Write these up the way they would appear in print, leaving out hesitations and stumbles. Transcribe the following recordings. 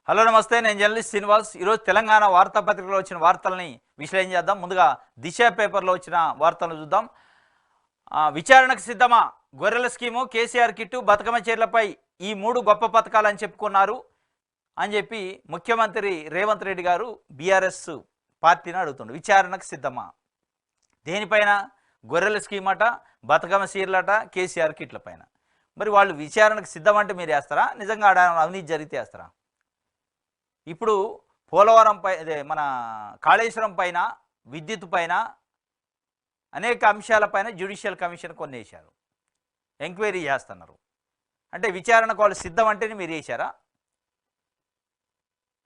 Hello నమస్తే, నేను journalist Srinivas. ఈరోజు తెలంగాణ వార్తాపత్రికలో వచ్చిన వార్తల్ని విశ్లేషణ చేద్దాం. ముందుగా దిశ పేపర్లో వచ్చిన వార్తలను చూద్దాం. విచారణకు సిద్ధమా? గొర్రెల స్కీము, కేసీఆర్ కిట్టు, బతుకమ్మ చీరలపై ఈ మూడు గొప్ప పథకాలని చెప్పుకున్నారు అని చెప్పి ముఖ్యమంత్రి రేవంత్ రెడ్డి గారు బీఆర్ఎస్ పార్టీని అడుగుతుండు. విచారణకు సిద్ధమా? దేనిపైన? గొర్రెల స్కీమ్ అట, బతుకమ్మ చీరలట, కేసీఆర్ కిట్ల పైన. మరి వాళ్ళు విచారణకు సిద్ధమంటే మీరు వేస్తారా? నిజంగా అవినీతి జరిగితే వేస్తారా? ఇప్పుడు పోలవరం మన కాళేశ్వరం పైన, విద్యుత్ పైన, అనేక అంశాలపైన జ్యుడిషియల్ కమిషన్ కొన్ని వేశారు, ఎంక్వైరీ చేస్తున్నారు. అంటే విచారణకు వాళ్ళు సిద్ధం అంటేనే మీరు వేశారా?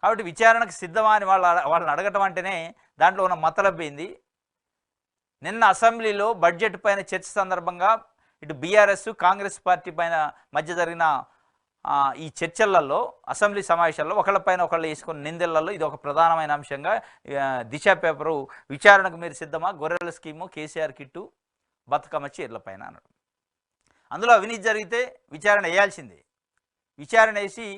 కాబట్టి విచారణకు సిద్ధమా అని వాళ్ళని అడగటం అంటేనే దాంట్లో ఉన్న మతలబ్బైంది. నిన్న అసెంబ్లీలో బడ్జెట్ పైన చర్చ సందర్భంగా ఇటు బీఆర్ఎస్ కాంగ్రెస్ పార్టీ పైన మధ్య జరిగిన ఈ చర్చలలో, అసెంబ్లీ సమావేశాల్లో ఒకళ్ళపైన ఒకళ్ళు వేసుకున్న నిందలలో ఇది ఒక ప్రధానమైన అంశంగా దిశ పేపరు విచారణకు మీరు సిద్ధమా? గొర్రెల స్కీము, కేసీఆర్ కిట్టు, బతుకమ్మ చీరల పైన అన్నాడు. అందులో అవినీతి జరిగితే విచారణ వేయాల్సిందే. విచారణ వేసి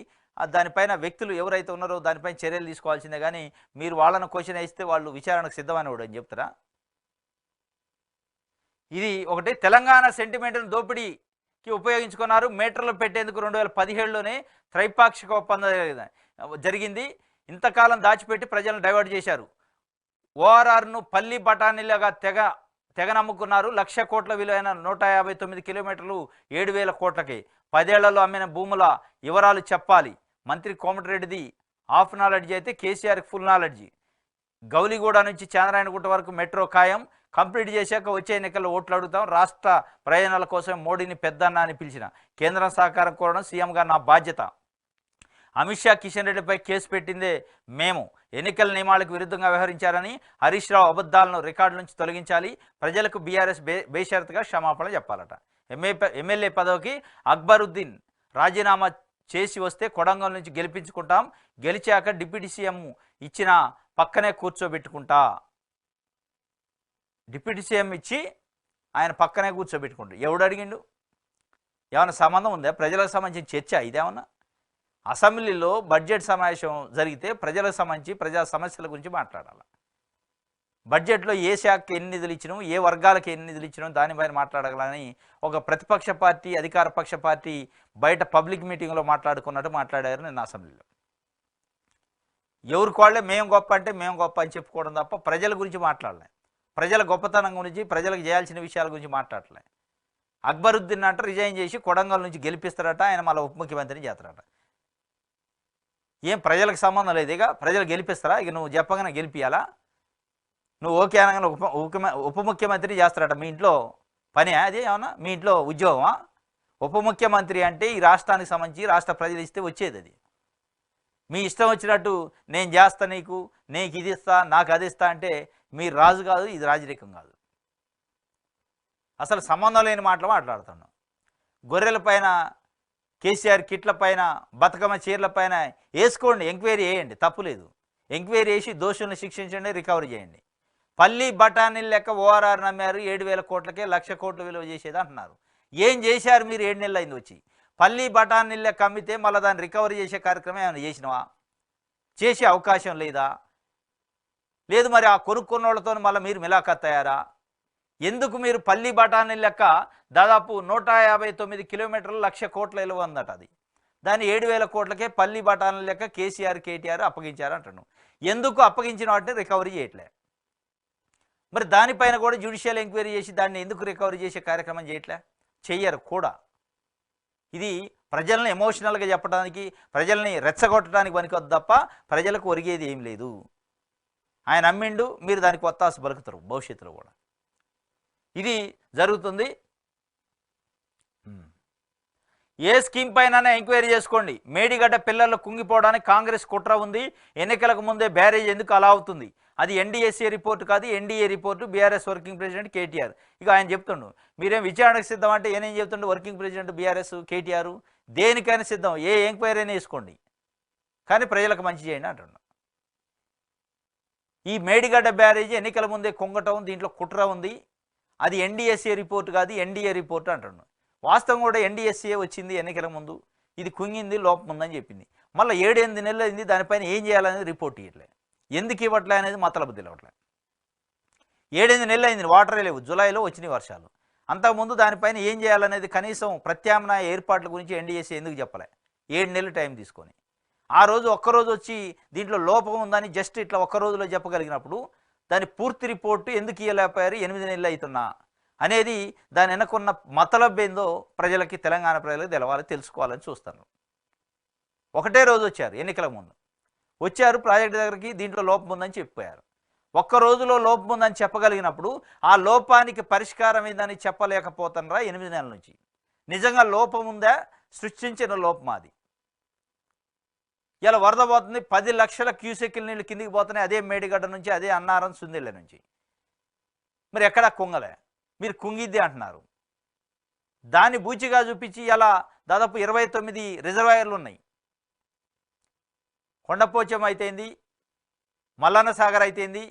దానిపైన వ్యక్తులు ఎవరైతే ఉన్నారో దానిపైన చర్యలు తీసుకోవాల్సిందే. కానీ మీరు వాళ్ళను క్వశ్చన్ వేస్తే వాళ్ళు విచారణకు సిద్ధమని కూడా అని చెప్తారా? ఇది ఒకటి. తెలంగాణ సెంటిమెంట్ను దోపిడీకి ఉపయోగించుకున్నారు. మీటర్లు పెట్టేందుకు 2017లోనే త్రైపాక్షిక ఒప్పందం జరిగింది. ఇంతకాలం దాచిపెట్టి ప్రజలను డైవర్ట్ చేశారు. ఓఆర్ఆర్ను పల్లి బఠానీలుగా తెగ నమ్ముకున్నారు. 1,00,000 కోట్ల విలువైన 159 కిలోమీటర్లు 7,000 కోట్లకి. 10 ఏళ్లలో అమ్మిన భూముల వివరాలు చెప్పాలి. మంత్రి కోమటిరెడ్డిది హాఫ్ నాలెడ్జీ అయితే కేసీఆర్కి ఫుల్ నాలెడ్జీ. గౌలిగూడ నుంచి చాంద్రాయణగుట్ట వరకు మెట్రో ఖాయం. కంప్లీట్ చేశాక వచ్చే ఎన్నికల్లో ఓట్లు అడుగుతాం. రాష్ట్ర ప్రయోజనాల కోసం మోడీని పెద్దన్న అని పిలిచిన కేంద్రం సహకారం కోరడం సీఎంగా నా బాధ్యత. అమిత్ షా కిషన్ రెడ్డిపై కేసు పెట్టిందే మేము. ఎన్నికల నియమాలకు విరుద్ధంగా వ్యవహరించారని హరీష్ రావు అబద్ధాలను రికార్డు నుంచి తొలగించాలి. ప్రజలకు బీఆర్ఎస్ బేషరతుగా క్షమాపణ చెప్పాలట. ఎమ్మెల్యే పదవికి అక్బరుద్దీన్ రాజీనామా చేసి వస్తే కొడంగల్ నుంచి గెలిపించుకుంటాం. గెలిచాక డిప్యూటీ సీఎం ఇచ్చిన పక్కనే కూర్చోబెట్టుకుంటా. డిప్యూటీ సీఎం ఇచ్చి ఆయన పక్కనే కూర్చోబెట్టుకుంటాడు. ఎవడు అడిగిండు? ఏమైనా సంబంధం ఉందా? ప్రజలకు సంబంధించిన చర్చ ఇదేమన్నా? అసెంబ్లీలో బడ్జెట్ సమావేశం జరిగితే ప్రజలకు సంబంధించి ప్రజా సమస్యల గురించి మాట్లాడాలి. బడ్జెట్లో ఏ శాఖకి ఎన్ని నిధులు ఇచ్చినాం, ఏ వర్గాలకు ఎన్ని నిధులు ఇచ్చినాం దానిపైన మాట్లాడాలని ఒక ప్రతిపక్ష పార్టీ, అధికార పక్ష పార్టీ బయట పబ్లిక్ మీటింగ్లో మాట్లాడుకున్నట్టు మాట్లాడారు నిన్న అసెంబ్లీలో. ఎవరికి వాళ్ళే మేము గొప్ప అంటే మేము గొప్ప అని చెప్పుకోవడం తప్ప ప్రజల గురించి మాట్లాడలే. ప్రజల గొప్పతనం గురించి, ప్రజలకు చేయాల్సిన విషయాల గురించి మాట్లాడలే. అక్బరుద్దీన్ అంట రిజైన్ చేసి కొడంగల్ నుంచి గెలిపిస్తారట, ఆయన మళ్ళీ ఉప ముఖ్యమంత్రిని చేస్తారట. ఏం ప్రజలకు సంబంధం లేదు? ఇక ప్రజలు గెలిపిస్తారా? ఇక నువ్వు చెప్పగానే గెలిపియాలా? నువ్వు ఓకే అనగానే ఉప ముఖ్యమంత్రి చేస్తారట. మీ ఇంట్లో పని అది? ఏమన్నా మీ ఇంట్లో ఉద్యోగమా? ఉప ముఖ్యమంత్రి అంటే ఈ రాష్ట్రానికి సంబంధించి రాష్ట్ర ప్రజలు ఇస్తే వచ్చేది. అది మీ ఇష్టం వచ్చినట్టు నేను చేస్తా, నీకు ఇది ఇస్తా, నాకు అది ఇస్తా అంటే మీరు రాజు కాదు, ఇది రాజరికం కాదు. అసలు సంబంధం లేని మాటలు మాట్లాడుతున్నాం. గొర్రెల పైన, కేసీఆర్ కిట్ల పైన, బతుకమ్మ చీరల పైన వేసుకోండి, ఎంక్వైరీ చేయండి, తప్పులేదు. ఎంక్వైరీ చేసి దోషులను శిక్షించండి, రికవరీ చేయండి. పల్లి బఠానీలు లెక్క ఓఆర్ఆర్ నమ్మారు. 7,000 కోట్లకే 1,00,000 కోట్ల విలువ చేసేది అంటున్నారు. ఏం చేశారు మీరు? 7 నెలలు అయింది వచ్చి. పల్లి బఠానీలు లెక్క అమ్మితే మళ్ళీ దాన్ని రికవరీ చేసే కార్యక్రమం ఏమైనా చేసినవా? చేసే అవకాశం లేదా? లేదు. మరి ఆ కొనుక్కున్న వాళ్ళతో మళ్ళీ మీరు మిలాఖత్ అయ్యారా? ఎందుకు మీరు పల్లి బఠానీలు లెక్క దాదాపు 159 కిలోమీటర్లు 1,00,000 కోట్ల విలువ ఉందట. అది దాన్ని 7,000 కోట్లకే పల్లి బఠానీలు లెక్క కేసీఆర్, కేటీఆర్ అప్పగించారు అంటున్నాను. ఎందుకు అప్పగించిన వాటిని రికవరీ చేయట్లే? మరి దానిపైన కూడా జ్యుడిషియల్ ఎంక్వైరీ చేసి దాన్ని ఎందుకు రికవరీ చేసే కార్యక్రమం చేయట్లే? చెయ్యరు కూడా. ఇది ప్రజల్ని ఎమోషనల్గా చెప్పడానికి, ప్రజల్ని రెచ్చగొట్టడానికి పనికొద్దు తప్ప ప్రజలకు ఒరిగేది ఏం లేదు. ఆయన అమ్మిండు, మీరు దానికి ఒత్తాసు పలుకుతారు భవిష్యత్తులో కూడా. ఇది జరుగుతుంది. ఏ స్కీమ్ పైన ఎంక్వైరీ చేసుకోండి. మేడిగడ్డ పిల్లలు కుంగిపోవడానికి కాంగ్రెస్ కుట్ర ఉంది. ఎన్నికలకు ముందే బ్యారేజ్ ఎందుకు అలా అవుతుంది? అది ఎన్డీఎస్ఏ రిపోర్టు కాదు, NDA report. BRS working president KTR. ఇక ఆయన చెప్తుండు, మీరేం విచారణకు సిద్ధం అంటే ఏనేం చెప్తుండే? వర్కింగ్ ప్రెసిడెంట్ బీఆర్ఎస్ కేటీఆర్ దేనికైనా సిద్ధం, ఏ ఎంక్వైరీ అయినా వేసుకోండి, కానీ ప్రజలకు మంచి చేయండి అంటున్నాడు. ఈ మేడిగడ్డ బ్యారేజీ ఎన్నికల ముందే కుంగటం, దీంట్లో కుట్ర ఉంది. అది ఎన్డీఎస్ఏ రిపోర్టు కాదు, ఎన్డీఏ రిపోర్టు అంటున్నాడు. వాస్తవం కూడా ఎన్డీఎస్ఏ వచ్చింది ఎన్నికల ముందు, ఇది కుంగింది, లోపం ఉందని చెప్పింది. మళ్ళీ 7-8 నెలలు అయింది, దానిపైన ఏం చేయాలనేది రిపోర్ట్ ఇవ్వట్లే. ఎందుకు ఇవ్వట్లే అనేది మతలబు తెలియట్లే. 7-8 నెలలు అయింది, వాటరే లేవు. జూలైలో వచ్చినాయి వర్షాలు. అంతకుముందు దానిపైన ఏం చేయాలనేది కనీసం ప్రత్యామ్నాయ ఏర్పాట్ల గురించి ఎన్డీఏసీ ఎందుకు చెప్పలే? 7 నెలలు టైం తీసుకొని. ఆ రోజు ఒక్కరోజు వచ్చి దీంట్లో లోపం ఉందని జస్ట్ ఇట్లా ఒక్క రోజులో చెప్పగలిగినప్పుడు దాని పూర్తి రిపోర్టు ఎందుకు ఇవ్వలేకపోయారు 8 నెలలు అవుతున్నా అనేది దాని వెనకున్న మతలబ్ ఏందో ప్రజలకి, తెలంగాణ ప్రజలకు తెలవాలి, తెలుసుకోవాలని చూస్తాను. ఒకటే రోజు వచ్చారు, ఎన్నికల ముందు వచ్చారు ప్రాజెక్టు దగ్గరికి, దీంట్లో లోపం ఉందని చెప్పిపోయారు. ఒక్క రోజులో లోపం ఉందని చెప్పగలిగినప్పుడు ఆ లోపానికి పరిష్కారం ఏందని చెప్పలేకపోతున్నారా 8 నెలల నుంచి? నిజంగా లోపం ఉందా, సృష్టించిన లోపం అది? ఇలా వరద పోతుంది, 10 లక్షల క్యూసెక్కుల నీళ్ళు కిందికి పోతున్నాయి, అదే మేడిగడ్డ నుంచి, అదే అన్నారం సుందిళ్ళ నుంచి. మరి ఎక్కడా కుంగలే, మీరు కుంగిద్ది అంటున్నారు. దాన్ని బూచిగా చూపించి ఇలా దాదాపు 29 రిజర్వాయర్లు ఉన్నాయి. కొండపోచం అయితేంది, మల్లన్న సాగర్ అయితేంది,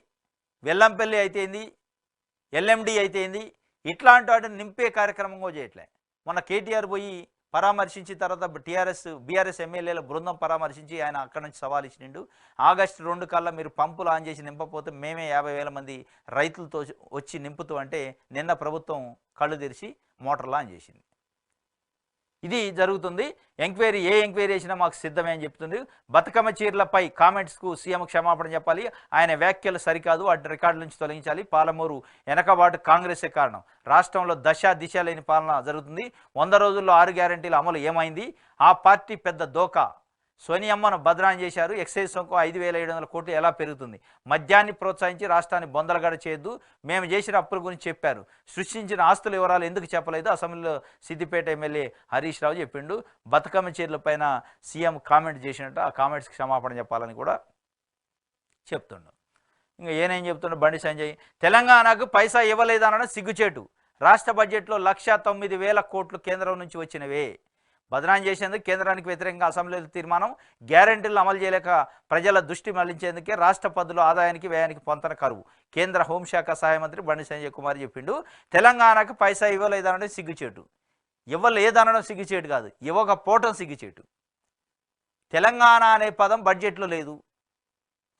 వెల్లంపల్లి అయితేంది, ఎల్ఎండి అయితేంది, ఇట్లాంటి వాటిని నింపే కార్యక్రమం కూడా చేయట్లే. మొన్న కేటీఆర్ పోయి పరామర్శించిన తర్వాత బీఆర్ఎస్ ఎమ్మెల్యేల బృందం పరామర్శించి ఆయన అక్కడి నుంచి సవాల్ ఇచ్చినిండు. ఆగస్టు 2 కల్లా మీరు పంపులు ఆన్ చేసి నింపకపోతే మేమే 50,000 మంది రైతులతో వచ్చి నింపుతూ అంటే నిన్న ప్రభుత్వం కళ్ళు తెరిచి మోటార్లు ఆన్ చేసింది. ఇది జరుగుతుంది. ఎంక్వైరీ చేసినా మాకు సిద్ధమే అని చెప్తుంది. బతుకమ్మ చీరలపై కామెంట్స్కు సీఎం క్షమాపణ చెప్పాలి, ఆయన వ్యాఖ్యలు సరికాదు, వాటి రికార్డుల నుంచి తొలగించాలి. పాలమూరు వెనకబాటు కాంగ్రెసే కారణం, రాష్ట్రంలో దిశ లేని పాలన జరుగుతుంది. 100 రోజుల్లో 6 గ్యారెంటీల అమలు ఏమైంది? ఆ పార్టీ పెద్ద దోకా, సోనియమ్మను బదనాం చేశారు. ఎక్సైజ్ సొంకు 5,700 కోట్లు ఎలా పెరుగుతుంది? మద్యాన్ని ప్రోత్సహించి రాష్ట్రాన్ని బొందలగడ చేయొద్దు, మేము చేసిన అప్పుల గురించి చెప్పారు, సృష్టించిన ఆస్తుల వివరాలు ఎందుకు చెప్పలేదు? అసెంబ్లీలో సిద్దిపేట ఎమ్మెల్యే హరీష్ రావు చెప్పిండు. బతుకమ్మ చీరల పైన సీఎం కామెంట్ చేసినట్టు, ఆ కామెంట్స్కి క్షమాపణ చెప్పాలని కూడా చెప్తుండు. ఇంకా ఏనేం చెప్తుండు బండి సంజయ్, తెలంగాణకు పైసా ఇవ్వలేదనడం సిగ్గుచేటు, రాష్ట్ర బడ్జెట్లో 1,09,000 కోట్లు కేంద్రం నుంచి వచ్చినవే. బదనాం చేసేందుకు కేంద్రానికి వ్యతిరేకంగా అసెంబ్లీలో తీర్మానం, గ్యారెంటీలు అమలు చేయలేక ప్రజల దృష్టి మళ్లించేందుకే రాష్ట్ర పద్దులో ఆదాయానికి వ్యయానికి పొంతన కరువు, కేంద్ర హోంశాఖ సహాయ మంత్రి బండి సంజయ్ కుమార్ చెప్పిండు. తెలంగాణకు పైసా ఇవ్వలేదనడం సిగ్గుచేటు, ఇవ్వలేదనడం సిగ్గుచేటు కాదు, ఇవ్వకపోవటం సిగ్గుచేటు. తెలంగాణ అనే పదం బడ్జెట్లో లేదు,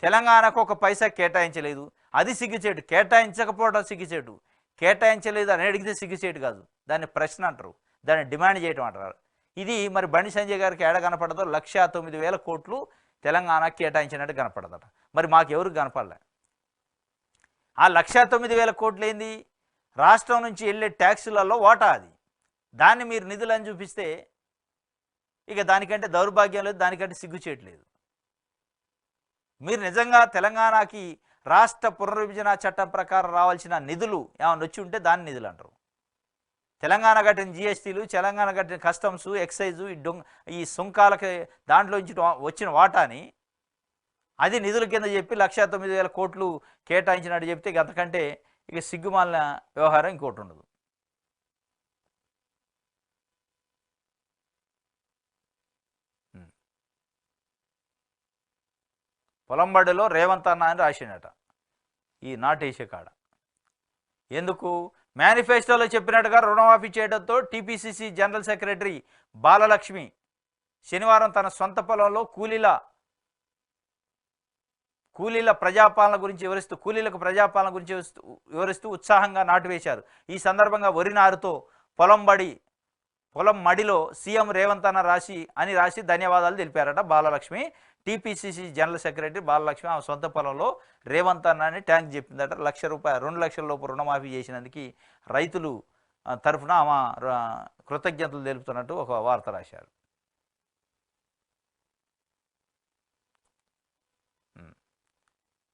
తెలంగాణకు ఒక పైసా కేటాయించలేదు, అది సిగ్గుచేటు. కేటాయించకపోవడం సిగ్గుచేటు, కేటాయించలేదు అని అడిగితే సిగ్గుచేటు కాదు, దాన్ని ప్రశ్న అంటారు, దాన్ని డిమాండ్ చేయడం అంటారు. ఇది మరి బండి సంజయ్ గారికి ఏడ కనపడదో 1,09,000 కోట్లు తెలంగాణ కేటాయించినట్టు కనపడదట. మరి మాకెవరికి కనపడలే. ఆ 1,09,000 కోట్లు ఏంది? రాష్ట్రం నుంచి వెళ్ళే ట్యాక్సులలో వాటా అది. దాన్ని మీరు నిధులని చూపిస్తే ఇక దానికంటే దౌర్భాగ్యం లేదు, దానికంటే సిగ్గుచేయట్లేదు. మీరు నిజంగా తెలంగాణకి రాష్ట్ర పునర్విభజన చట్టం ప్రకారం రావాల్సిన నిధులు ఏమైనా వచ్చి ఉంటే దాన్ని నిధులు అంటారు. తెలంగాణ కట్టిన జిఎస్టీలు, తెలంగాణ కట్టిన కస్టమ్స్, ఎక్సైజు, ఈ సుంకాలకి దాంట్లో వచ్చిన వాటాని అది నిధుల కింద చెప్పి 1,09,000 కోట్లు కేటాయించినట్టు చెప్తే అంతకంటే ఇక సిగ్గుమాలిన వ్యవహారం ఇంకోటి ఉండదు. పొలంబడిలో రేవంత్ అన్న అని రాసినట ఈ నాటేసే కాడ. ఎందుకు? మేనిఫెస్టోలో చెప్పినట్టుగా రుణమాఫీ చేయడంతో టీపీసీసీ జనరల్ సెక్రటరీ బాలలక్ష్మి శనివారం తన సొంత పొలంలో కూలీల ప్రజాపాలన గురించి వివరిస్తూ ఉత్సాహంగా నాటువేశారు. ఈ సందర్భంగా వరి నారుతో పొలం మడిలో సీఎం రేవంత్ అన్న రాసి ధన్యవాదాలు తెలిపారట Balalakshmi. TPCC general secretary Balalakshmi ఆమె సొంత పొలంలో రేవంత్ అన్న అని ట్యాంక్ చెప్పిందట. ₹1,00,000 2 లక్షల లోపు రుణమాఫీ చేసినందుకు రైతులు తరఫున ఆమె కృతజ్ఞతలు తెలుపుతున్నట్టు ఒక వార్త రాశారు.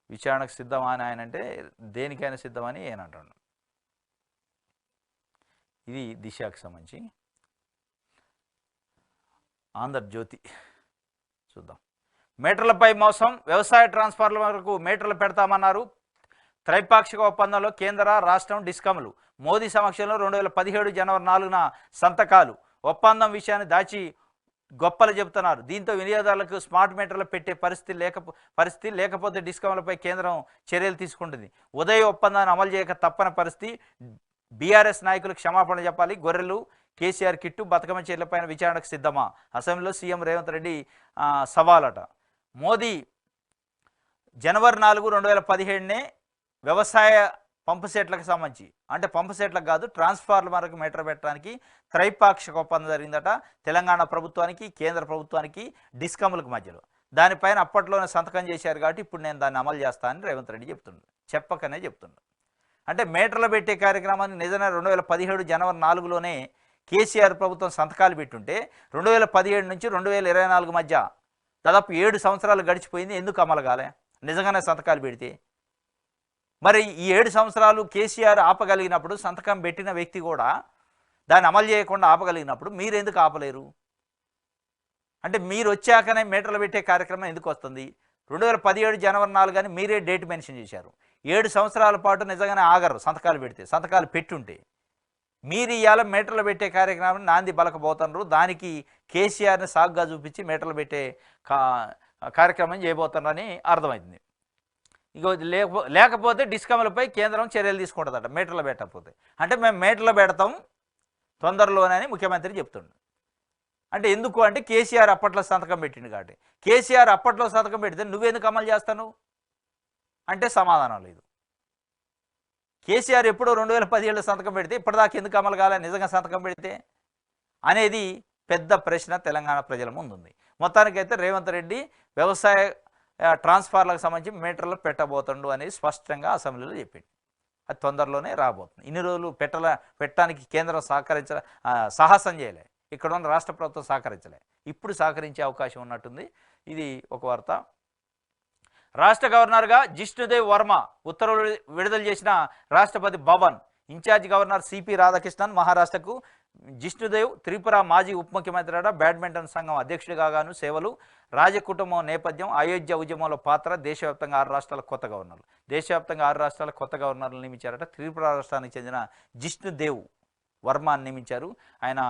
విచారణకు సిద్ధమా అని ఆయన అంటే దేనికైనా సిద్ధమని ఆయన అంటాడు. ఇది దిశకు సంబంధించి. ఆంధ్రజ్యోతి చూద్దాం. మీటర్లపై మోసం, వ్యవసాయ ట్రాన్స్ఫార్మర్లకు మీటర్లు పెడతామన్నారు. త్రైపాక్షిక ఒప్పందంలో కేంద్ర రాష్ట్రం డిస్కమ్లు. మోదీ సమక్షంలో 2017 జనవరి 4న సంతకాలు. ఒప్పందం విషయాన్ని దాచి గొప్పలు చెబుతున్నారు. దీంతో వినియోగదారులకు స్మార్ట్ మీటర్లు పెట్టే పరిస్థితి లేకపోతే డిస్కమ్లపై కేంద్రం చర్యలు తీసుకుంటుంది. ఉదయ ఒప్పందాన్ని అమలు చేయక తప్పని పరిస్థితి. బీఆర్ఎస్ నాయకులు క్షమాపణ చెప్పాలి. గొర్రెలు కేసీఆర్ కిట్టు బతుకమ్మ చీరలపైన విచారణకు సిద్ధమా? అసెంబ్లీలో సీఎం రేవంత్ రెడ్డి సవాలట. మోదీ జనవరి 4, 2017 వ్యవసాయ పంపు సెట్లకు సంబంధించి, అంటే పంపు సెట్లకు కాదు ట్రాన్స్ఫార్మర్కి మీటర్ పెట్టడానికి త్రైపాక్షిక ఒప్పందం జరిగిందట తెలంగాణ ప్రభుత్వానికి, కేంద్ర ప్రభుత్వానికి, డిస్కమ్లకు మధ్యలో. దానిపైన అప్పట్లోనే సంతకం చేశారు కాబట్టి ఇప్పుడు నేను దాన్ని అమలు చేస్తానని రేవంత్ రెడ్డి చెప్తుండు, చెప్పకనే చెప్తుండు. అంటే మీటర్లు పెట్టే కార్యక్రమాన్ని నిజంగా 2017 జనవరి 4లోనే కేసీఆర్ ప్రభుత్వం సంతకాలు పెట్టుంటే 2017 నుంచి 2024 మధ్య దాదాపు 7 సంవత్సరాలు గడిచిపోయింది. ఎందుకు అమలు కాలే? నిజంగానే సంతకాలు పెడితే మరి ఈ 7 సంవత్సరాలు కేసీఆర్ ఆపగలిగినప్పుడు, సంతకం పెట్టిన వ్యక్తి కూడా దాన్ని అమలు చేయకుండా ఆపగలిగినప్పుడు మీరు ఎందుకు ఆపలేరు? అంటే మీరు వచ్చాకనే మీటర్లు పెట్టే కార్యక్రమం ఎందుకు వస్తుంది? 2017 జనవరి 4 అని మీరే డేట్ మెన్షన్ చేశారు. 7 సంవత్సరాల పాటు నిజంగానే ఆగరు సంతకాలు పెడితే. సంతకాలు పెట్టుంటే మీరు ఇవాళ మీటర్లు పెట్టే కార్యక్రమాన్ని నాంది బలకపోతున్నారు. దానికి కేసీఆర్ని సాగుగా చూపించి మీటర్లు పెట్టే కార్యక్రమం చేయబోతున్నారని అర్థమైంది. ఇగో లేకపోతే డిస్కమ్లపై కేంద్రం చర్యలు తీసుకుంటుందట మీటర్లు పెట్టకపోతే. అంటే మేము మీటర్లు పెడతాం తొందరలోనని ముఖ్యమంత్రి చెప్తుండు. అంటే ఎందుకు అంటే కేసీఆర్ అప్పట్లో సంతకం పెట్టిండు కాబట్టి. కేసీఆర్ అప్పట్లో సంతకం పెడితే నువ్వెందుకు అమలు చేస్తాను అంటే సమాధానం లేదు. కేసీఆర్ ఎప్పుడో 2017 సంతకం పెడితే ఇప్పటిదాకా ఎందుకు అమలు కాలే నిజంగా సంతకం పెడితే అనేది పెద్ద ప్రశ్న తెలంగాణ ప్రజల ముందు ఉంది. మొత్తానికైతే రేవంత్ రెడ్డి వ్యవసాయ ట్రాన్స్ఫార్మర్లకు సంబంధించి మీటర్లు పెట్టబోతుండు అనేది స్పష్టంగా అసెంబ్లీలో చెప్పింది. అది తొందరలోనే రాబోతుంది. ఇన్ని రోజులు పెట్టడానికి కేంద్రం సాహసం చేయలే, ఇక్కడ ఉన్న రాష్ట్ర ప్రభుత్వం సహకరించలే. ఇప్పుడు సహకరించే అవకాశం ఉన్నట్టుంది. ఇది ఒక వార్త. రాష్ట్ర గవర్నర్గా జిష్ణుదేవ్ వర్మ ఉత్తర్వులు విడుదల చేసిన Rashtrapati Bhavan in charge governor CP Radhakrishnan మహారాష్ట్రకు జిష్ణుదేవ్ త్రిపుర మాజీ ఉప ముఖ్యమంత్రి, బ్యాడ్మింటన్ సంఘం అధ్యక్షుడిగా గాను సేవలు, రాజకుటుంబం నేపథ్యం, అయోధ్య ఉద్యమంలో పాత్ర, దేశవ్యాప్తంగా 6 రాష్ట్రాల కొత్త గవర్నర్లు. దేశవ్యాప్తంగా 6 రాష్ట్రాల కొత్త గవర్నర్లు నియమించారట. త్రిపుర రాష్ట్రానికి చెందిన జిష్ణుదేవ్ వర్మ నియమించారు. ఆయన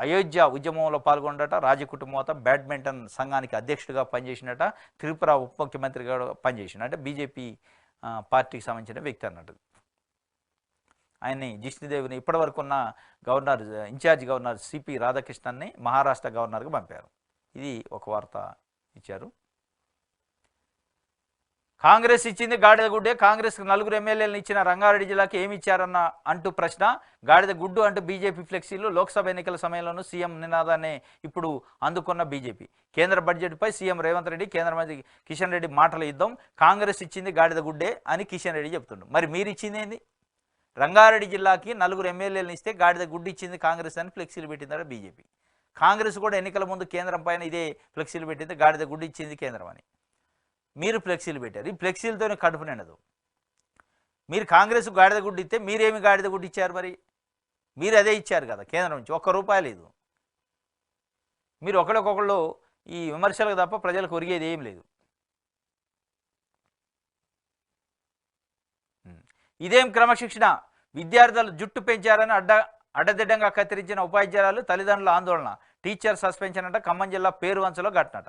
అయోధ్య ఉద్యమంలో పాల్గొన్నట, రాజకుటుంబం, బ్యాడ్మింటన్ సంఘానికి అధ్యక్షుడిగా పనిచేసినట, త్రిపుర ఉప ముఖ్యమంత్రిగా పనిచేసిన, అంటే బీజేపీ పార్టీకి సంబంధించిన వ్యక్తి అన్నట్టు. ఆయన్ని జిష్ణుదేవ్ని ఇప్పటివరకు ఉన్న గవర్నర్ ఇన్ఛార్జ్ గవర్నర్ సిపి రాధాకృష్ణన్ని మహారాష్ట్ర గవర్నర్గా పంపారు. ఇది ఒక వార్త ఇచ్చారు. కాంగ్రెస్ ఇచ్చింది గాడిద గుడ్డే. కాంగ్రెస్కి 4 ఎమ్మెల్యేలను ఇచ్చిన రంగారెడ్డి జిల్లాకి ఏమి ఇచ్చారన్న అంటూ ప్రశ్న. గాడిద గుడ్డు అంటూ బీజేపీ ఫ్లెక్సీలు. లోక్సభ ఎన్నికల సమయంలోనూ సీఎం నినాదాన్ని ఇప్పుడు అందుకున్న బీజేపీ. కేంద్ర బడ్జెట్పై సీఎం రేవంత్ రెడ్డి, కేంద్ర మంత్రి కిషన్ రెడ్డి మాటల యుద్ధం. కాంగ్రెస్ ఇచ్చింది గాడిద గుడ్డే అని కిషన్ రెడ్డి చెప్తుండ్రు. మరి మీరు ఇచ్చింది ఏంది? రంగారెడ్డి జిల్లాకి 4 ఎమ్మెల్యేలను ఇస్తే గాడిద గుడ్డు ఇచ్చింది కాంగ్రెస్ అని ఫ్లెక్సీలు పెట్టిందట బీజేపీ. కాంగ్రెస్ కూడా ఎన్నికల ముందు కేంద్రం పైన ఇదే ఫ్లెక్సీలు పెట్టింది, గాడిద గుడ్డు ఇచ్చింది కేంద్రం అని. మీరు ఫ్లెక్సీలు పెట్టారు. ఈ ఫ్లెక్సీలతోనే కడుపు నిండదు. మీరు కాంగ్రెస్ గాడిద గుడ్డు ఇస్తే మీరేమి గాడిద గుడ్డు ఇచ్చారు? మరి మీరు అదే ఇచ్చారు కదా కేంద్రం నుంచి. ₹1 లేదు. మీరు ఒకళ్ళకొకళ్ళు ఈ విమర్శలకు తప్ప ప్రజలకు ఒరిగేది ఏం లేదు. ఇదేం క్రమశిక్షణ? విద్యార్థులు జుట్టు పెంచారని అడ్డదిడ్డంగా కత్తిరించిన ఉపాధ్యాయులు, తల్లిదండ్రుల ఆందోళన. టీచర్ సస్పెన్షన్ అంట. ఖమ్మం జిల్లా పేరువంచలో ఘటనట.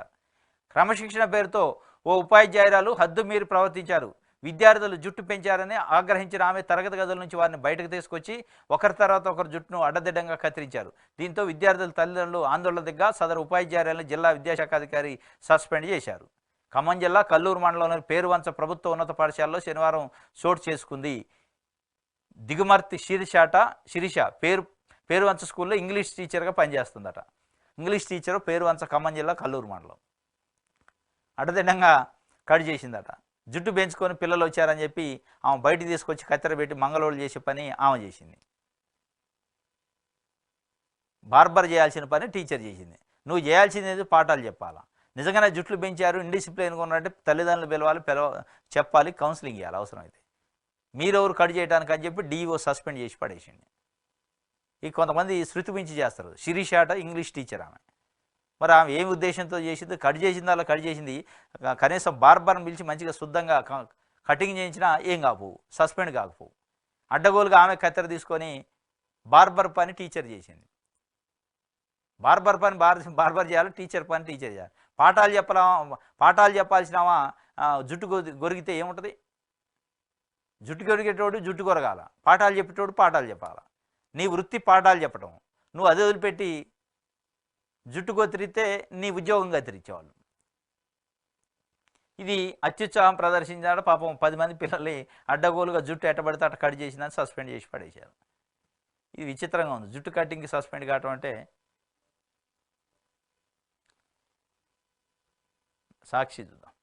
క్రమశిక్షణ పేరుతో ఓ ఉపాధ్యాయురాలు హద్దు మీరు ప్రవర్తించారు. విద్యార్థులు జుట్టు పెంచారని ఆగ్రహించిన ఆమె తరగతి గదుల నుంచి వారిని బయటకు తీసుకొచ్చి ఒకరి తర్వాత ఒకరు జుట్టును అడ్డదిడ్డంగా కత్తిరించారు. దీంతో విద్యార్థుల తల్లిదండ్రులు ఆందోళన దిగ్గా సదరు ఉపాధ్యాయురాలను జిల్లా విద్యాశాఖ అధికారి సస్పెండ్ చేశారు. ఖమ్మం జిల్లా కల్లూరు మండలంలోని పేరువంచ ప్రభుత్వ ఉన్నత పాఠశాలలో శనివారం చోటు చేసుకుంది. దిగుమర్తి శిరీష పేరువంచ స్కూల్లో ఇంగ్లీష్ టీచర్గా పనిచేస్తుందట. ఇంగ్లీష్ టీచరు పేరువంచ ఖమ్మం జిల్లా కల్లూరు మండలం. అడ్డదిడ్డంగా కట్ చేసిందట. జుట్టు పెంచుకొని పిల్లలు వచ్చారని చెప్పి ఆమె బయటికి తీసుకొచ్చి కత్తెర పెట్టి మంగళోళ్ళు చేసే పని ఆమె చేసింది. బార్బర్ చేయాల్సిన పని టీచర్ చేసింది. నువ్వు చేయాల్సింది పాఠాలు చెప్పాలా? నిజంగానే జుట్లు పెంచారు, ఇండిసిప్లిన్గా ఉన్నట్టే తల్లిదండ్రులు పిలవాలి, చెప్పాలి, కౌన్సిలింగ్ ఇవ్వాలి అవసరమైతే. మీరెవరు కట్ చేయడానికి అని చెప్పి డిఓ సస్పెండ్ చేసి పడేసింది. ఈ కొంతమంది శృతి మించి చేస్తారు. శిరీష ఇంగ్లీష్ టీచర్ ఆమె. మరి ఆమె ఏమి ఉద్దేశంతో చేసింది? కట్ చేసింది, అలా కట్ చేసింది. కనీసం బార్బర్ని పిలిచి మంచిగా శుద్ధంగా కటింగ్ చేయించినా ఏం కాకపోవు, సస్పెండ్ కాకపోవు. అడ్డగోలుగా ఆమె కత్తెర తీసుకొని బార్బర్ పని టీచర్ చేసింది. బార్బర్ పని బార్బర్ చేయాలి, టీచర్ పని టీచర్ చేయాలి. పాఠాలు చెప్పాల్సినవా జుట్టు గొరిగితే ఏముంటుంది? జుట్టు కొరిగేటోడు జుట్టు కొరగాల, పాఠాలు చెప్పేటోడు పాఠాలు చెప్పాలా. నీ వృత్తి పాఠాలు చెప్పడం. నువ్వు అది వదిలిపెట్టి జుట్టు గొత్తిరితే నీ ఉద్యోగం గతిరించేవాళ్ళు. ఇది అత్యుత్సాహం ప్రదర్శించాడు. పాపం 10 మంది పిల్లల్ని అడ్డగోలుగా జుట్టు ఎట్టబడితే అట్ట కట్ చేసిందని సస్పెండ్ చేసి పడేశారు. ఇది విచిత్రంగా ఉంది. జుట్టు కటింగ్కి సస్పెండ్ కావటం అంటే. సాక్షి చూద్దాం.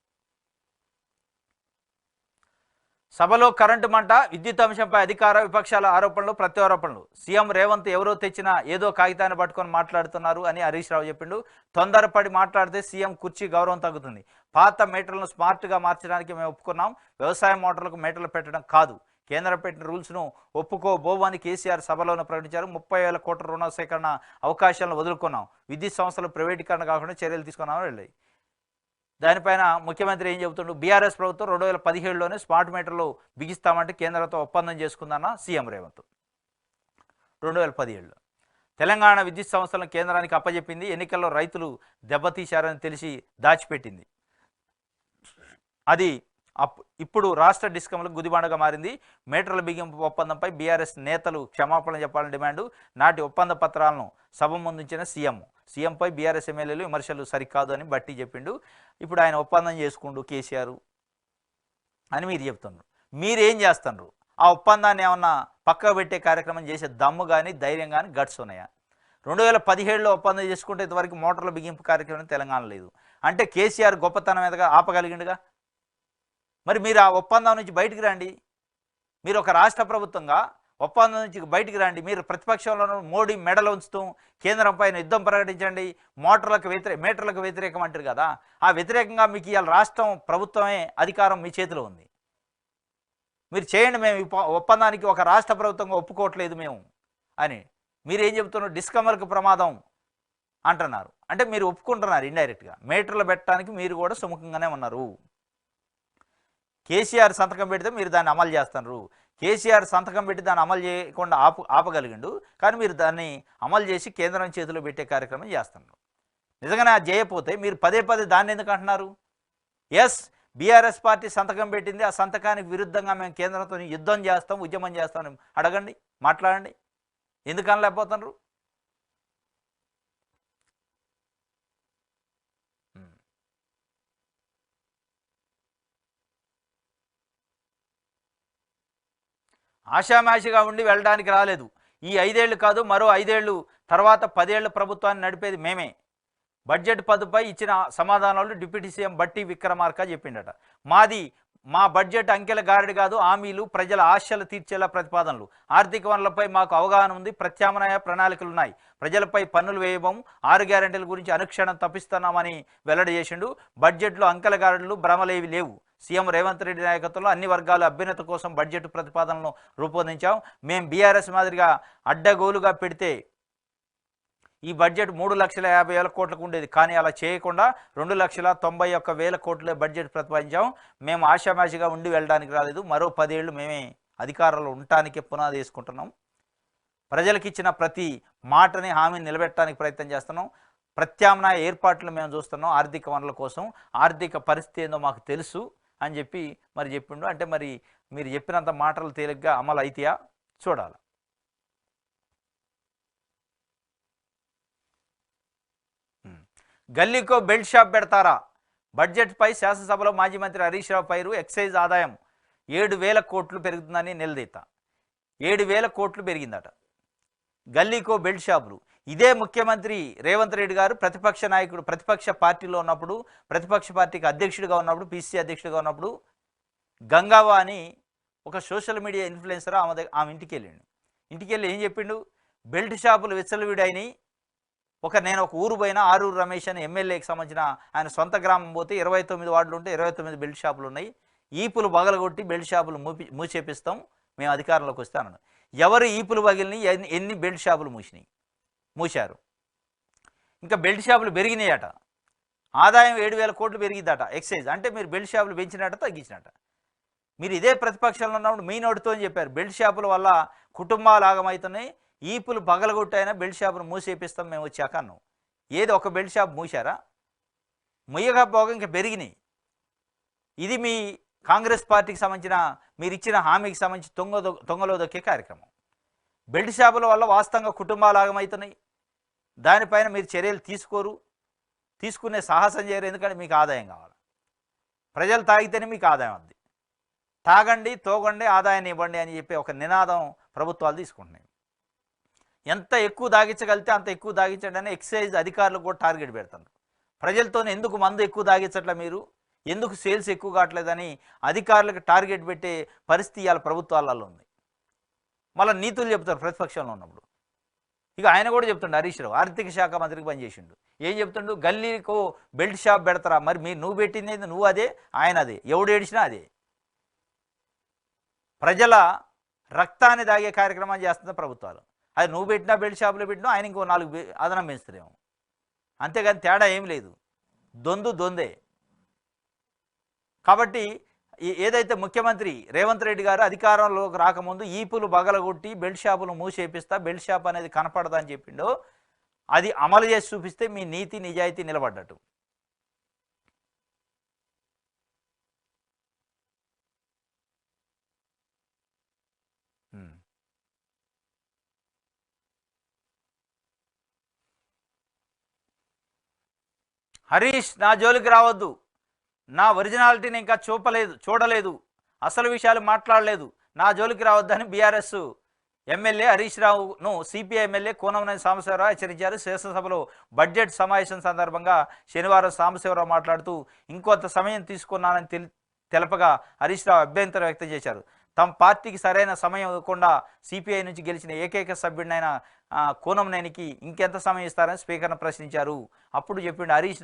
సభలో కరెంటు మంట, విద్యుత్ అంశంపై అధికార విపక్షాల ఆరోపణలు ప్రత్యారోపణలు. సీఎం రేవంత్ ఎవరో తెచ్చిన ఏదో కాగితాన్ని పట్టుకొని మాట్లాడుతున్నారు అని హరీష్ రావు చెప్పిండు. తొందరపడి మాట్లాడితే సీఎం కుర్చీ గౌరవం తగ్గుతుంది. పాత మీటర్లను స్మార్ట్గా మార్చడానికి మేము ఒప్పుకున్నాం. వ్యవసాయ మోటార్లకు మీటర్లు పెట్టడం కాదు. కేంద్రం పెట్టిన రూల్స్ను ఒప్పుకోబోవని కేసీఆర్ సభలోనే ప్రకటించారు. 30,000 కోట్ల రుణ సేకరణ అవకాశాలను వదులుకున్నాం. విద్యుత్ సంస్థలు ప్రైవేటీకరణ కాకుండా చర్యలు తీసుకున్నామని వెళ్ళాయి. దానిపైన ముఖ్యమంత్రి ఏం చెబుతుండు? బీఆర్ఎస్ ప్రభుత్వం 2017లోనే స్మార్ట్ మీటర్లు బిగిస్తామంటే కేంద్రంతో ఒప్పందం చేసుకుందన్న సీఎం రేవంత్. 2017లో తెలంగాణ విద్యుత్ సంస్థలను కేంద్రానికి అప్పజెప్పింది. ఎన్నికల్లో రైతులు దెబ్బతీశారని తెలిసి దాచిపెట్టింది. అది ఇప్పుడు రాష్ట్ర డిస్కంలకు గుదిబండగా మారింది. మీటర్ల బిగింపు ఒప్పందంపై బీఆర్ఎస్ నేతలు క్షమాపణ చెప్పాలని డిమాండు. నాటి ఒప్పంద పత్రాలను సభ ముందుంచిన సీఎంపై బీఆర్ఎస్ ఎమ్మెల్యేలు విమర్శలు సరికాదు అని బట్టి చెప్పిండు. ఇప్పుడు ఆయన ఒప్పందం చేసుకుండు కేసీఆర్ అని మీరు చెప్తున్నారు. మీరేం చేస్తున్నారు? ఆ ఒప్పందాన్ని ఏమన్నా పక్కకు పెట్టే కార్యక్రమం చేసే దమ్ము కానీ ధైర్యం కానీ గట్స్ ఉన్నాయా? 2017లో ఒప్పందం చేసుకుంటే ఇంతవరకు మోటార్ల బిగింపు కార్యక్రమం తెలంగాణ లేదు అంటే కేసీఆర్ గొప్పతనం మీదగా ఆపగలిగిండుగా. మరి మీరు ఆ ఒప్పందం నుంచి బయటికి రండి. మీరు ఒక రాష్ట్ర ప్రభుత్వంగా ఒప్పందం నుంచి బయటికి రండి. మీరు ప్రతిపక్షంలో మోడీ మెడలు ఉంచుతాం, కేంద్రం పైన యుద్ధం ప్రకటించండి, మీటర్లకు వ్యతిరేకం అంటారు కదా. ఆ వ్యతిరేకంగా మీకు ఇవాళ రాష్ట్రం ప్రభుత్వమే అధికారం మీ చేతిలో ఉంది. మీరు చేయండి. మేము ఒప్పందానికి ఒక రాష్ట్ర ప్రభుత్వంగా ఒప్పుకోవట్లేదు మేము అని మీరేం చెబుతున్నారు? డిస్కమర్కు ప్రమాదం అంటున్నారు. అంటే మీరు ఒప్పుకుంటున్నారు ఇండైరెక్ట్గా. మీటర్లు పెట్టడానికి మీరు కూడా సుముఖంగానే ఉన్నారు. కేసీఆర్ సంతకం పెడితే మీరు దాన్ని అమలు చేస్తున్నారు. కేసీఆర్ సంతకం పెట్టి దాన్ని అమలు చేయకుండా ఆపగలిగిండు. కానీ మీరు దాన్ని అమలు చేసి కేంద్రం చేతిలో పెట్టే కార్యక్రమం చేస్తున్నారు. నిజంగానే అది చేయకపోతే మీరు పదే దాన్ని ఎందుకు అంటున్నారు? ఎస్, బీఆర్ఎస్ పార్టీ సంతకం పెట్టింది. ఆ సంతకానికి విరుద్ధంగా మేము కేంద్రంతో యుద్ధం చేస్తాం, ఉద్యమం చేస్తాం అడగండి, మాట్లాడండి. ఎందుకు అనలేకపోతున్నారు? ఆషామాషిగా ఉండి వెళ్ళడానికి రాలేదు. ఈ 5 ఏళ్ళు కాదు, మరో 5 ఏళ్ళు తర్వాత 10 ఏళ్ల ప్రభుత్వాన్ని నడిపేది మేమే. బడ్జెట్ పదుపై ఇచ్చిన సమాధానాలు డిప్యూటీ సీఎం బట్టి విక్రమార్క చెప్పిండట. మా బడ్జెట్ అంకెల గారడి కాదు, హామీలు, ప్రజల ఆశలు తీర్చేలా ప్రతిపాదనలు. ఆర్థిక వనరులపై మాకు అవగాహన ఉంది, ప్రత్యామ్నాయ ప్రణాళికలున్నాయి. ప్రజలపై పన్నులు వేయబోము, 6 గ్యారెంటీల గురించి అనుక్షణం తప్పిస్తున్నామని వెల్లడి చేసిండు. బడ్జెట్లో అంకెల గారడులు భ్రమలేవి లేవు. సీఎం రేవంత్ రెడ్డి నాయకత్వంలో అన్ని వర్గాల అభ్యున్నత కోసం బడ్జెట్ ప్రతిపాదనలను రూపొందించాం. మేము బీఆర్ఎస్ మాదిరిగా అడ్డగోలుగా పెడితే ఈ బడ్జెట్ 3,50,000 కోట్లకు ఉండేది. కానీ అలా చేయకుండా 2,91,000 కోట్ల బడ్జెట్ ప్రతిపాదించాం. మేము ఆషామాషిగా ఉండి వెళ్ళడానికి రాలేదు. మరో 10 ఏళ్ళు మేమే అధికారంలో ఉండటానికే పునాది వేసుకుంటున్నాం. ప్రజలకు ఇచ్చిన ప్రతి మాటని, హామీని నిలబెట్టడానికి ప్రయత్నం చేస్తున్నాం. ప్రత్యామ్నాయ ఏర్పాట్లు మేము చూస్తున్నాం. ఆర్థిక వనరుల కోసం ఆర్థిక పరిస్థితి ఏందో మాకు తెలుసు అని చెప్పి మరి చెప్పిండు. అంటే మరి మీరు చెప్పినంత మాటలు తేలిగ్గా అమలు అయితాయా చూడాలి. గల్లీకో బెల్ట్ షాప్ పెడతారా? బడ్జెట్పై శాసనసభలో మాజీ మంత్రి హరీష్ రావు పైరు. ఎక్సైజ్ ఆదాయం 7,000 కోట్లు పెరుగుతుందని నిలదీత. 7,000 కోట్లు పెరిగిందట. గల్లీకో బెల్ట్ షాపులు. ఇదే ముఖ్యమంత్రి రేవంత్ రెడ్డి గారు ప్రతిపక్ష నాయకుడు, ప్రతిపక్ష పార్టీలో ఉన్నప్పుడు, ప్రతిపక్ష పార్టీకి అధ్యక్షుడిగా ఉన్నప్పుడు, పిసిసి అధ్యక్షుడిగా ఉన్నప్పుడు గంగావా అని ఒక సోషల్ మీడియా ఇన్ఫ్లుయెన్సర్ ఆమె ఇంటికి వెళ్ళి ఏం చెప్పిండు? బెల్ట్ షాపులు విచ్చలవిడైనాయి. నేను ఒక ఊరు పోయినా, ఆరూరు రమేష్ అని ఎమ్మెల్యేకి సంబంధించిన ఆయన సొంత గ్రామం పోతే 29 వార్డులు ఉంటే 29 బెల్ట్ షాపులు ఉన్నాయి. ఈపులు బగలగొట్టి బెల్ట్ షాపులు మూసేపిస్తాం మేము అధికారంలోకి వస్తాను. ఎవరు ఈపులు పగిలిని, ఎన్ని బెల్ట్ షాపులు మూశారు. ఇంకా బెల్ట్ షాపులు పెరిగినాయట. ఆదాయం 7,000 కోట్లు పెరిగిద్దట. ఎక్సైజ్ అంటే మీరు బెల్ట్ షాపులు పెంచినట్ట తగ్గించినట్ట. మీరు ఇదే ప్రతిపక్షంలో ఉన్నప్పుడు మీ నోటితో అని చెప్పారు బెల్ట్ షాపుల వల్ల కుటుంబాలు ఆగమవుతున్నాయి, ఈపులు పగలగొట్టైనా బెల్ట్ షాపును మూసేపిస్తాం మేము వచ్చాక అన్నాం. ఏది ఒక బెల్ట్ షాప్ మూసారా? ముయ్యకపోగా ఇంకా పెరిగినాయి. ఇది మీ కాంగ్రెస్ పార్టీకి సంబంధించిన మీరు ఇచ్చిన హామీకి సంబంధించి తొంగలో దొక్కే కార్యక్రమం. బెల్ట్ షాపుల వల్ల వాస్తవంగా కుటుంబాలు ఆగమవుతున్నాయి. దానిపైన మీరు చర్యలు తీసుకునే సాహసం చేయరు. ఎందుకంటే మీకు ఆదాయం కావాలి. ప్రజలు తాగితేనే మీకు ఆదాయం ఉంది. తాగండి, తోగండి, ఆదాయాన్ని ఇవ్వండి అని చెప్పి ఒక నినాదం ప్రభుత్వాలు తీసుకుంటున్నాయి. ఎంత ఎక్కువ దాగించగలిగితే అంత ఎక్కువ దాగించండి అని ఎక్సైజ్ అధికారులకు కూడా టార్గెట్ పెడతారు. ప్రజలతో ఎందుకు మందు ఎక్కువ దాగించట్లే, మీరు ఎందుకు సేల్స్ ఎక్కువ కావట్లేదని అధికారులకు టార్గెట్ పెట్టే పరిస్థితి ఇవాళ ప్రభుత్వాలలో ఉంది. మళ్ళీ నీతులు చెప్తారు ప్రతిపక్షంలో ఉన్నప్పుడు. ఇక ఆయన కూడా చెప్తుండు, హరీష్ రావు ఆర్థిక శాఖ మంత్రికి పనిచేసిండు. ఏం చెప్తుండు, గల్లీకో బెల్ట్ షాప్ పెడతారా, మరి నువ్వు పెట్టింది నువ్వు అదే, ఆయన అదే, ఎవడు ఏడిచినా అదే. ప్రజల రక్తాన్ని దాగే కార్యక్రమాలు చేస్తుంది ప్రభుత్వాలు. అది నువ్వు పెట్టినా బెల్ట్ షాపులో పెట్టినా ఆయన ఇంకో 4 అదనం పెంచుతారేమో. అంతేగాని తేడా ఏం లేదు, దొందే. కాబట్టి ఏదైతే ముఖ్యమంత్రి రేవంత్ రెడ్డి గారు అధికారంలోకి రాకముందు ఈపులు బగలగొట్టి బెల్ట్ షాపులు మూసేపిస్తా, బెల్ట్ షాప్ అనేది కనపడదా అని చెప్పిండో అది అమలు చేసి చూపిస్తే మీ నీతి నిజాయితీ నిలబడ్డట్టు. హరీష్ నా జోలికి రావద్దు, నా ఒరిజినాలిటీని ఇంకా చూడలేదు, అసలు విషయాలు మాట్లాడలేదు, నా జోలికి రావద్దని బీఆర్ఎస్ ఎమ్మెల్యే హరీష్ రావును సిపిఐ ఎమ్మెల్యే కూనంనేని సాంబశివరావు హెచ్చరించారు. శాసనసభలో బడ్జెట్ సమావేశం సందర్భంగా శనివారం సాంబశివరావు మాట్లాడుతూ ఇంకొంత సమయం తీసుకున్నానని తెలపగా హరీష్ రావు అభ్యంతరం వ్యక్తం చేశారు. తమ పార్టీకి సరైన సమయం ఇవ్వకుండా సిపిఐ నుంచి గెలిచిన ఏకైక సభ్యుడినైన కూనంనేనికి ఇంకెంత సమయం ఇస్తారని స్పీకర్ను ప్రశ్నించారు. అప్పుడు చెప్పిండు హరీష్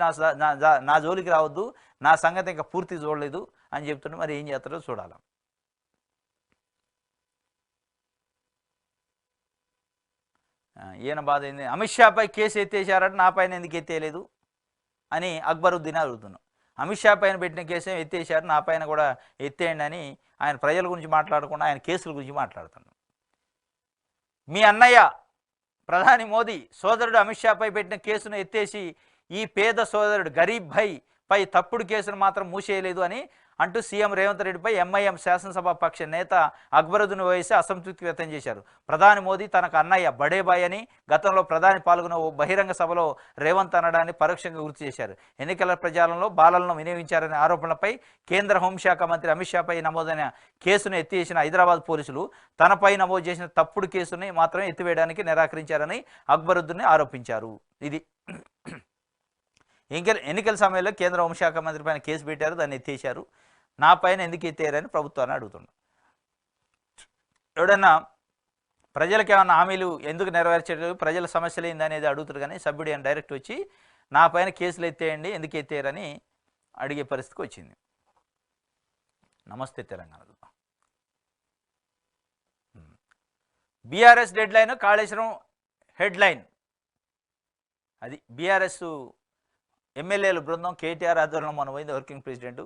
నా జోలికి రావద్దు, నా సంగతి ఇంకా పూర్తి చూడలేదు అని చెప్తుంటే మరి ఏం చేస్తారో చూడాలి. ఈయన బాధ ఏంది, అమిత్ షాపై కేసు ఎత్తేసారట, నా పైన ఎందుకు ఎత్తేయలేదు అని అక్బరుద్దీన్ అడుగుతున్నాం. అమిత్ షా పైన పెట్టిన కేసు ఎత్తేసారు, నా పైన కూడా ఎత్తేయండి అని ఆయన ప్రజల గురించి మాట్లాడకుండా ఆయన కేసుల గురించి మాట్లాడుతున్నాడు. మీ అన్నయ్య ప్రధాని మోదీ సోదరుడు అమిత్ షాపై పెట్టిన కేసును ఎత్తేసి ఈ పేద సోదరుడు గరీబ్ భాయ్ పై తప్పుడు కేసును మాత్రం మూసేయలేదు అని అంటూ సీఎం రేవంత్ రెడ్డిపై ఎంఐఎం శాసనసభ పక్ష నేత అక్బరుద్దీన్ ఓవైసీ అసంతృప్తి వ్యక్తం చేశారు. ప్రధాని మోదీ తనకు అన్నయ్య బడేబాయ్ అని గతంలో ప్రధాని పాల్గొన్న ఓ బహిరంగ సభలో రేవంత్ అనడాన్ని పరోక్షంగా గుర్తు చేశారు. ఎన్నికల ప్రచారంలో బాలలను వినియోగించారనే ఆరోపణలపై కేంద్ర హోంశాఖ మంత్రి అమిత్ షాపై నమోదైన కేసును ఎత్తివేసిన హైదరాబాద్ పోలీసులు తనపై నమోదు చేసిన తప్పుడు కేసుని మాత్రం ఎత్తివేయడానికి నిరాకరించారని అక్బరుద్దీన్ ఆరోపించారు. ఇది ఎన్నికల సమయంలో కేంద్ర హోంశాఖ మంత్రి పైన కేసు పెట్టారు, దాన్ని ఎత్తేసారు, నా పైన ఎందుకు ఎత్తేయారని ప్రభుత్వాన్ని అడుగుతున్నాడు. ఎవడన్నా ప్రజలకు ఏమన్నా హామీలు ఎందుకు నెరవేర్చలేదు, ప్రజల సమస్యలు ఏందనేది అడుగుతారు, కానీ సభ్యుడు అని డైరెక్ట్ వచ్చి నా పైన కేసులు ఎత్తేయండి, ఎందుకు ఎత్తేయరని అడిగే పరిస్థితికి వచ్చింది. నమస్తే Telangana. BRS dead line, Kaleshwaram head line. అది బీఆర్ఎస్ ఎమ్మెల్యేల బృందం కేటీఆర్ ఆధ్వర్యంలో మనం పోయింది. వర్కింగ్ ప్రెసిడెంట్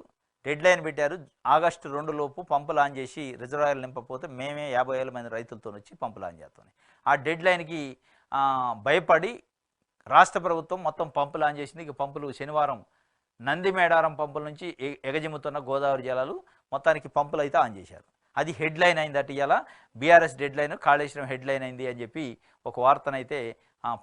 డెడ్ లైన్ పెట్టారు. ఆగస్టు 2 లోపు పంపులు ఆన్ చేసి రిజర్వాయర్లు నింపకపోతే మేమే 50,000 మంది రైతులతో వచ్చి పంపులు ఆన్ చేస్తాం. ఆ డెడ్ లైన్కి భయపడి రాష్ట్ర ప్రభుత్వం మొత్తం పంపులు ఆన్ చేసింది. ఇక పంపులు శనివారం నంది మేడారం పంపుల నుంచి ఎగజిమ్ముతున్న గోదావరి జలాలు మొత్తానికి పంపులు అయితే ఆన్ చేశారు. అది హెడ్ లైన్ అయిందట. ఇవాళ BRS dead line, Kaleshwaram head line అయింది అని చెప్పి ఒక వార్తనైతే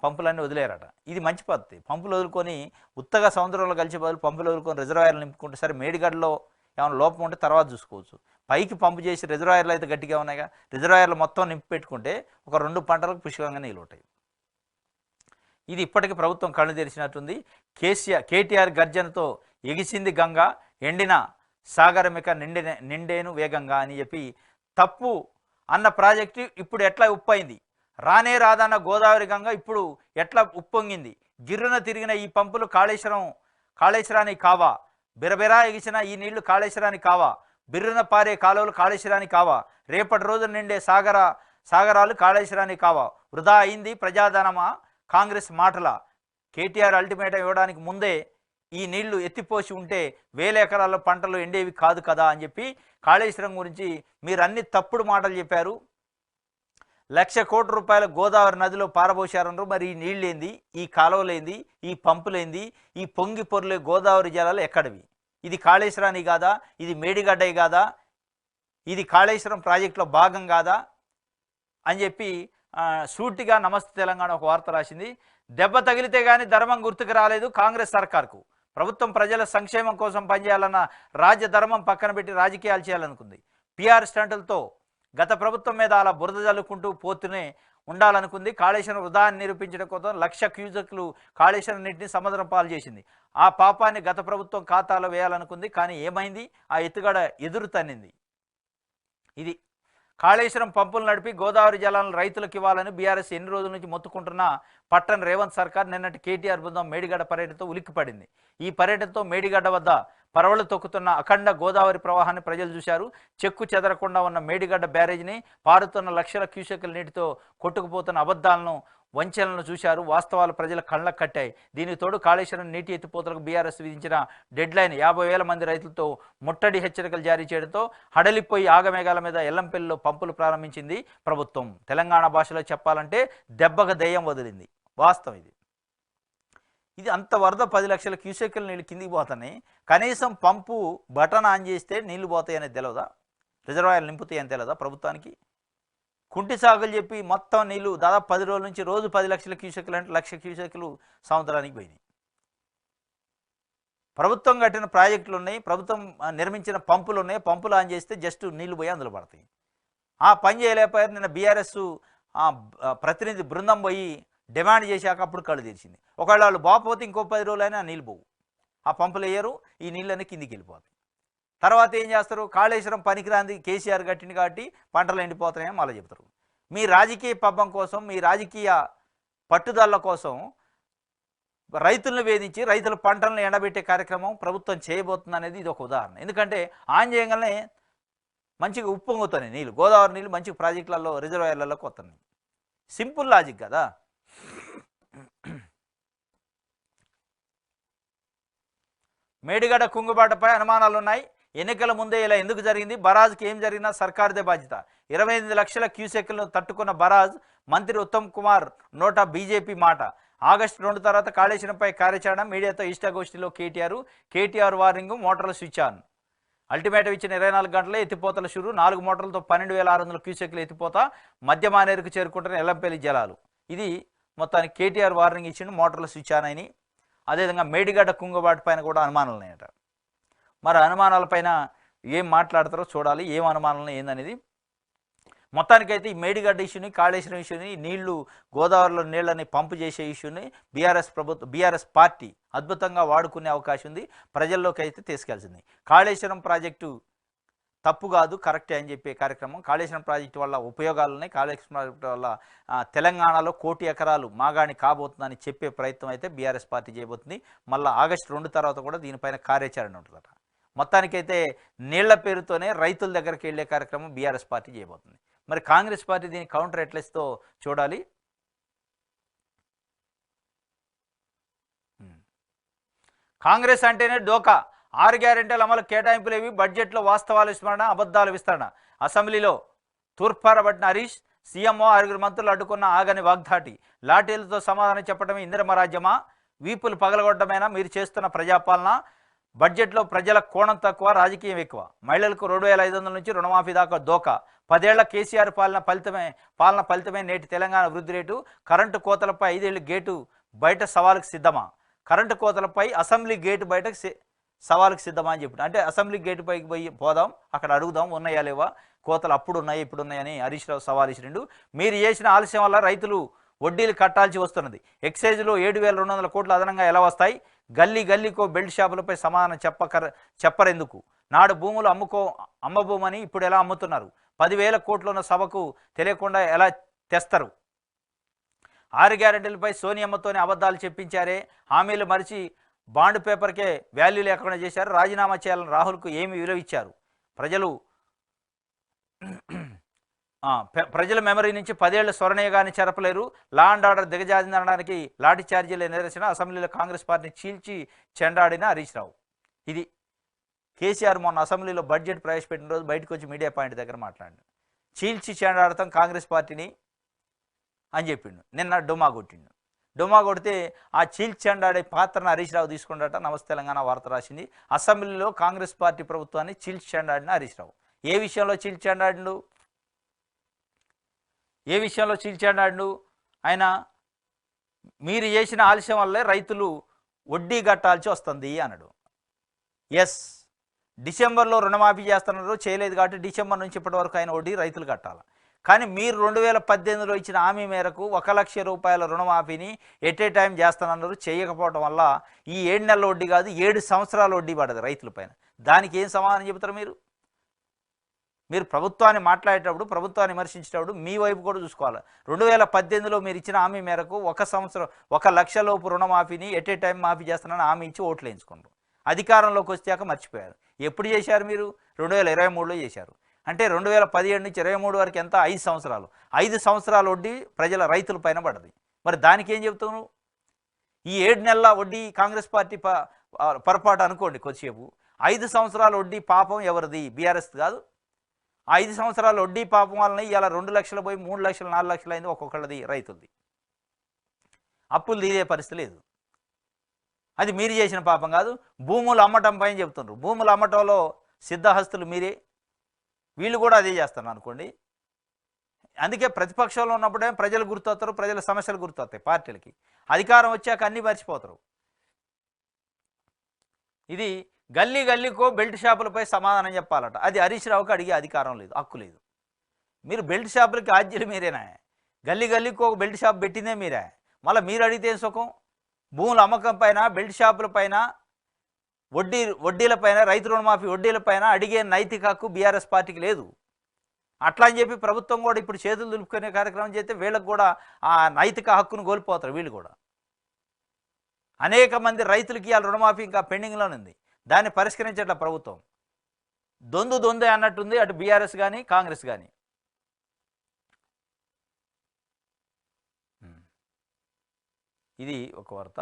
పంపులన్నీ వదిలేరట. ఇది మంచి పద్ధతి. పంపులు వదులుకొని ఉత్తగా సముద్రంలో కలిసి బదులు పంపులు వదులుకొని రిజర్వాయర్లు నింపుకుంటే సరే, మేడిగడ్డలో ఏమైనా లోపం ఉంటే తర్వాత చూసుకోవచ్చు. పైకి పంపు చేసి రిజర్వాయర్లు అయితే గట్టిగా ఉన్నాయిగా, రిజర్వాయర్లు మొత్తం నింపి పెట్టుకుంటే ఒక 2 పంటలకు పుష్కలంగా నీళ్ళు ఉంటాయి. ఇది ఇప్పటికీ ప్రభుత్వం కళ్ళు తెరిచినట్టుంది. కేటీఆర్ గర్జనతో ఎగిసింది గంగ, ఎండిన సాగరమిక నిండేను వేగంగా అని చెప్పి తప్పు అన్న ప్రాజెక్టు ఇప్పుడు ఎట్లా ఉప్పైంది, రానే రాదన్న గోదావరి గంగ ఇప్పుడు ఎట్లా ఉప్పొంగింది, గిర్రున తిరిగిన ఈ పంపులు కాళేశ్వరానికి కావా, బిరబిరా ఎగిసిన ఈ నీళ్లు కాళేశ్వరానికి కావా, బిర్రున పారే కాలువలు కాళేశ్వరానికి కావా, రేపటి రోజు నిండే సాగరాలు కాళేశ్వరానికి కావా, వృధా అయింది ప్రజాధనమా కాంగ్రెస్ మాటల, కేటీఆర్ అల్టిమేటం ఇవ్వడానికి ముందే ఈ నీళ్లు ఎత్తిపోసి ఉంటే 1000 ఎకరాల పంటలు ఎండేవి కాదు కదా అని చెప్పి కాళేశ్వరం గురించి మీరు అన్ని తప్పుడు మాటలు చెప్పారు. 1,00,000 కోట్ల రూపాయల గోదావరి నదిలో పారబోశారన్నారు. మరి ఈ నీళ్ళేంది, ఈ కాలువలేంది, ఈ పంపులేంది, ఈ పొంగి పొర్లే గోదావరి జలాలు ఎక్కడివి? ఇది కాళేశ్వరానికి కాదా, ఇది మేడిగడ్డ కాదా, ఇది కాళేశ్వరం ప్రాజెక్టులో భాగం కాదా అని చెప్పి సూటిగా నమస్తే తెలంగాణ ఒక వార్త రాసింది. దెబ్బ తగిలితే కానీ ధర్మం గుర్తుకు రాలేదు కాంగ్రెస్ సర్కార్కు. ప్రభుత్వం ప్రజల సంక్షేమం కోసం పనిచేయాలన్న రాజ్యధర్మం పక్కన పెట్టి రాజకీయాలు చేయాలనుకుంది. పిఆర్ స్టంటులతో గత ప్రభుత్వం మీద అలా బురద జల్లుకుంటూ పోతూనే ఉండాలనుకుంది. కాళేశ్వరం వృధాన్ని నిరూపించడం కోసం 1,00,000 క్యూసెక్లు కాళేశ్వరం నీటిని సముద్రం పాలు చేసింది. ఆ పాపాన్ని గత ప్రభుత్వం ఖాతాలో వేయాలనుకుంది. కానీ ఏమైంది? ఆ ఎత్తుగడ ఎదురు తన్నింది. ఇది కాళేశ్వరం పంపులు నడిపి గోదావరి జలాలను రైతులకు ఇవ్వాలని బీఆర్ఎస్ ఎన్ని రోజుల నుంచి మొత్తుకుంటున్న పట్టణ రేవంత్ సర్కార్ నిన్నటి కేటీఆర్ బృందం మేడిగడ్డ పర్యటనతో ఉలిక్కిపడింది. ఈ పర్యటనతో మేడిగడ్డ వద్ద పరవళ్లు తొక్కుతున్న అఖండ గోదావరి ప్రవాహాన్ని ప్రజలు చూశారు. చెక్కు చెదరకుండా ఉన్న మేడిగడ్డ బ్యారేజ్ని పారుతున్న లక్షల క్యూసెక్కుల నీటితో కొట్టుకుపోతున్న అబద్ధాలను వంచనలను చూశారు. వాస్తవాలు ప్రజల కళ్ళకు కట్టాయి. దీనికి తోడు కాళేశ్వరం నీటి ఎత్తిపోతలకు బీఆర్ఎస్ విధించిన డెడ్లైన్ 50,000 మంది రైతులతో ముట్టడి హెచ్చరికలు జారీ చేయడంతో హడలిపోయి ఆగమేఘాల మీద ఎల్లంపల్లిలో పంపులు ప్రారంభించింది ప్రభుత్వం. తెలంగాణ భాషలో చెప్పాలంటే దెబ్బకు దెయ్యం వదిలింది. వాస్తవం ఇది. ఇది అంత వరద 10 లక్షల క్యూసెక్కుల నీళ్ళు కిందికి పోతున్నాయి. కనీసం పంపు బటన్ ఆన్ చేస్తే నీళ్లు పోతాయనేది తెలియదా? రిజర్వాయర్లు నింపుతాయని తెలియదా ప్రభుత్వానికి? కుంటి సాగులు చెప్పి మొత్తం నీళ్లు దాదాపు 10 రోజుల నుంచి రోజు 10 లక్షల క్యూసెక్కులు అంటే 1,00,000 క్యూసెక్కులు సముద్రానికి పోయినాయి. ప్రభుత్వం కట్టిన ప్రాజెక్టులు ఉన్నాయి, ప్రభుత్వం నిర్మించిన పంపులు ఉన్నాయి. పంపులు ఆన్ చేస్తే జస్ట్ నీళ్లు పోయి అందులో పడతాయి. ఆ పని చేయలేకపోయారు. నిన్న బీఆర్ఎస్ ప్రతినిధి బృందం పోయి డిమాండ్ చేశాక అప్పుడు కళ్ళు తెరిచింది. ఒకవేళ వాళ్ళు బాపోతే ఇంకో 10 రోజులైనా నీళ్ళు పోవు. ఆ పంపులు వేయరు, ఈ నీళ్ళన్నీ కిందికి వెళ్ళిపోతాయి. తర్వాత ఏం చేస్తారు? కాళేశ్వరం పనికిరాంది కేసీఆర్ కట్టింది కాబట్టి పంటలు ఎండిపోతాయని మళ్ళీ చెప్తారు. మీ రాజకీయ పబ్బం కోసం, మీ రాజకీయ పట్టుదల కోసం రైతులను వేధించి రైతుల పంటలను ఎండబెట్టే కార్యక్రమం ప్రభుత్వం చేయబోతుంది అనేది ఇది ఒక ఉదాహరణ. ఎందుకంటే ఆన్ చేయగానే మంచిగా ఉప్పొంగుతున్నాయి నీళ్ళు, గోదావరి నీళ్ళు మంచి ప్రాజెక్టులలో రిజర్వాయర్లలోకి వస్తున్నాయి. సింపుల్ లాజిక్ కదా. మేడిగడ్డ కుంగుబాటుపై అనుమానాలు ఉన్నాయి. ఎన్నికల ముందే ఇలా ఎందుకు జరిగింది? బరాజ్కి ఏం జరిగినా సర్కారుదే బాధ్యత. 28 లక్షల క్యూసెక్లను తట్టుకున్న బరాజ్ మంత్రి ఉత్తమ్ కుమార్ నోట బీజేపీ మాట. ఆగస్టు 2 తర్వాత కాళేశ్వరంపై కార్యాచరణ. మీడియాతో ఇష్టాగోష్ఠిలో కేటీఆర్ వార్నింగ్, మోటార్లు స్విచ్ ఆన్. అల్టిమేటం ఇచ్చిన 24 గంటలే ఎత్తిపోతల షురు. 4 మోటార్లతో 12,600 క్యూసెక్లు ఎత్తిపోత. మధ్య మానేరుకు చేరుకుంటున్న ఎల్లంపల్లి జలాలు. ఇది మొత్తానికి కేటీఆర్ వార్నింగ్ ఇచ్చిండు. మోటార్లు స్విచ్ ఆన్ అయినాయి. అదేవిధంగా మేడిగడ్డ కుంగుబాటు పైన కూడా అనుమానాలు ఉన్నాయట. మరి అనుమానాలపైన ఏం మాట్లాడతారో చూడాలి. ఏం అనుమానాలు ఏందనేది. మొత్తానికైతే ఈ మేడిగడ్డ ఇష్యూని, కాళేశ్వరం ఇష్యూని, నీళ్లు గోదావరిలో నీళ్ళని పంపు చేసే ఇష్యూని బీఆర్ఎస్ పార్టీ అద్భుతంగా వాడుకునే అవకాశం ఉంది. ప్రజల్లోకి అయితే తీసుకెళ్తుంది. కాళేశ్వరం ప్రాజెక్టు తప్పు కాదు, కరెక్టే అని చెప్పే కార్యక్రమం. కాళేశ్వరం ప్రాజెక్టు వల్ల ఉపయోగాలు ఉన్నాయి. కాళేశ్వరం ప్రాజెక్టు వల్ల తెలంగాణలో 1 కోటి ఎకరాలు మాగాణి కాబోతుందని చెప్పే ప్రయత్నం అయితే బీఆర్ఎస్ పార్టీ చేయబోతుంది. మళ్ళీ ఆగస్టు 2 తర్వాత కూడా దీనిపైన కార్యాచరణ ఉంటుందట. మొత్తానికైతే నీళ్ల పేరుతోనే రైతుల దగ్గరికి వెళ్ళే కార్యక్రమం బీఆర్ఎస్ పార్టీ చేయబోతుంది. మరి కాంగ్రెస్ పార్టీ దీని కౌంటర్ ఎట్లేస్తో చూడాలి. కాంగ్రెస్ అంటేనే డోకా. 6 గ్యారెంటీల అమలు, కేటాయింపులు ఏవి, బడ్జెట్లో వాస్తవాల విస్మరణ, అబద్ధాల విస్తరణ. అసెంబ్లీలో తూర్పారబట్టిన హరీష్, సీఎంఓ 6 మంత్రులు అడ్డుకున్న ఆగని వాగ్దాటి. లాఠీలతో సమాధానం చెప్పడమే ఇందిరమ రాజ్యమా? వీపులు పగలగొట్టడమేనా మీరు చేస్తున్న ప్రజాపాలన? బడ్జెట్లో ప్రజల కోణం తక్కువ, రాజకీయం ఎక్కువ. మహిళలకు 2,500 నుంచి రుణమాఫీ దాకా దోకా. 10 ఏళ్ల కేసీఆర్ పాలన ఫలితమే నేటి తెలంగాణ వృద్ధి రేటు. కరెంటు కోతలపై 5 ఏళ్ల గేటు బయట సవాలుకు సిద్ధమా? కరెంటు కోతలపై అసెంబ్లీ గేటు బయటకు సవాలుకు సిద్ధమా అని చెప్పి, అంటే అసెంబ్లీ గేటు పైకి పోయి పోదాం, అక్కడ అడుగుదాం ఉన్నాయా లేవా, కోతలు అప్పుడు ఉన్నాయి ఇప్పుడు ఉన్నాయని హరీష్ రావు సవాల్ ఇచ్చిరిండు. మీరు చేసిన ఆలస్యం వల్ల రైతులు వడ్డీలు కట్టాల్సి వస్తున్నది. ఎక్సైజ్లో 7,200 కోట్లు అదనంగా ఎలా వస్తాయి? గల్లీకో బెల్ట్ షాపులపై సమాధానం చెప్పరెందుకు? నాడు భూములు అమ్మభూమని ఇప్పుడు ఎలా అమ్ముతున్నారు? 10,000 కోట్లున్న సభకు తెలియకుండా ఎలా తెస్తారు? 6 గ్యారెంటీలపై సోనియమ్మతోనే అబద్ధాలు చెప్పించారే. హామీలు మరిచి బాండ్ పేపర్కే వాల్యూ లేకుండా చేశారు. రాజీనామా చేయాలని రాహుల్కు ఏమి విలువ ఇచ్చారు? ప్రజల మెమరీ నుంచి 10 ఏళ్ల స్వర్ణీయగాన్ని చెరపలేరు. లా అండ్ ఆర్డర్ దిగజారిందనడానికి లాఠీ ఛార్జీల నిదర్శన. అసెంబ్లీలో కాంగ్రెస్ పార్టీని చీల్చి చెండాడిన హరీష్ రావు. ఇది కేసీఆర్ మొన్న అసెంబ్లీలో బడ్జెట్ ప్రవేశపెట్టిన రోజు బయటకు వచ్చి మీడియా పాయింట్ దగ్గర మాట్లాడిండు. చీల్చి చెండాడతాం కాంగ్రెస్ పార్టీని అని చెప్పిండు. నిన్న డుమా కొడితే ఆ చీల్చి చెండాడే పాత్రను హరీష్ రావు తీసుకుంటాట. నమస్తే తెలంగాణ వార్త రాసింది. అసెంబ్లీలో కాంగ్రెస్ పార్టీ ప్రభుత్వాన్ని చీల్చి చెండాడిన హరీష్ రావు. ఏ విషయంలో చీల్చి చెండాడిండు? ఏ విషయంలో చీల్చాడు ఆయన? మీరు చేసిన ఆలస్యం వల్లే రైతులు వడ్డీ కట్టాల్సి వస్తుంది అన్నాడు. ఎస్, డిసెంబర్లో రుణమాఫీ చేస్తున్నారు, చేయలేదు కాబట్టి డిసెంబర్ నుంచి ఇప్పటి వరకు ఆయన వడ్డీ రైతులు కట్టాలి. కానీ మీరు 2018లో ఇచ్చిన హామీ మేరకు 1 లక్ష రూపాయల రుణమాఫీని ఎట్ ఏ టైం చేస్తానన్నారు. చేయకపోవడం వల్ల ఈ 7 నెలల వడ్డీ కాదు 7 సంవత్సరాల వడ్డీ పడదు రైతుల పైన. దానికి ఏం సమాధానం చెబుతారు మీరు? మీరు ప్రభుత్వాన్ని మాట్లాడేటప్పుడు, ప్రభుత్వాన్ని విమర్శించేటప్పుడు మీ వైపు కూడా చూసుకోవాలి. 2018లో మీరు ఇచ్చిన హామీ మేరకు 1 సంవత్సరం 1 లక్ష లోపు రుణమాఫీని ఎట్ ఏ టైం మాఫీ చేస్తున్నానని హామీ ఇచ్చి ఓట్లు వేయించుకున్నారు. అధికారంలోకి వచ్చాక మర్చిపోయారు. ఎప్పుడు చేశారు మీరు? 2023లో చేశారు. అంటే 2017 నుంచి 23 వరకు ఎంత? 5 సంవత్సరాలు. 5 సంవత్సరాల వడ్డీ ప్రజల రైతుల పైన పడది. మరి దానికి ఏం చెప్తావు? ఈ 7 నెలల వడ్డీ కాంగ్రెస్ పార్టీ పొరపాటు అనుకోండి కొద్దిసేపు. 5 సంవత్సరాల వడ్డీ పాపం ఎవరిది? బీఆర్ఎస్ కాదు. 5 సంవత్సరాల వడ్డీ పాపం వలన ఇలా 2 లక్షలు పోయి 3 లక్షలు 4 లక్షలు అయింది ఒక్కొక్కళ్ళది రైతులది. అప్పులు తీరే పరిస్థితి లేదు. అది మీరు చేసిన పాపం కాదు. భూములు అమ్మటం పైన చెప్తున్నారు. భూములు అమ్మటంలో సిద్ధహస్తులు మీరే. వీళ్ళు కూడా అదే చేస్తున్నారు అనుకోండి. అందుకే ప్రతిపక్షంలో ఉన్నప్పుడే ప్రజలు గుర్తొస్తారు, ప్రజల సమస్యలు గుర్తొస్తాయి పార్టీలకి. అధికారం వచ్చాక అన్నీ మర్చిపోతారు. ఇది గల్లీ గల్లీకో బెల్ట్ షాపులపై సమాధానం చెప్పాలట. అది హరీష్ రావుకి అడిగే అధికారం లేదు, హక్కు లేదు. మీరు బెల్ట్ షాపులకి ఆద్యులు మీరేనా? గల్లీ గల్లీకో బెల్ట్ షాప్ పెట్టిందే మీరే. మళ్ళీ మీరు అడిగితే సుఖం? భూముల అమ్మకం పైన, బెల్ట్ షాపుల పైన, వడ్డీల పైన, రైతు రుణమాఫీ వడ్డీల పైన అడిగే నైతిక హక్కు బీఆర్ఎస్ పార్టీకి లేదు. అట్లా అని చెప్పి ప్రభుత్వం కూడా ఇప్పుడు చేతులు దులుపుకునే కార్యక్రమం చేస్తే వీళ్ళకి కూడా ఆ నైతిక హక్కును కోల్పోతారు. వీళ్ళు కూడా అనేక మంది రైతులకి ఇవాళ రుణమాఫీ ఇంకా పెండింగ్లోనే ఉంది. దాన్ని పరిష్కరించట్ల ప్రభుత్వం. దొందే అన్నట్టుంది అటు బీఆర్ఎస్ కానీ కాంగ్రెస్ కానీ. ఇది ఒక వార్త.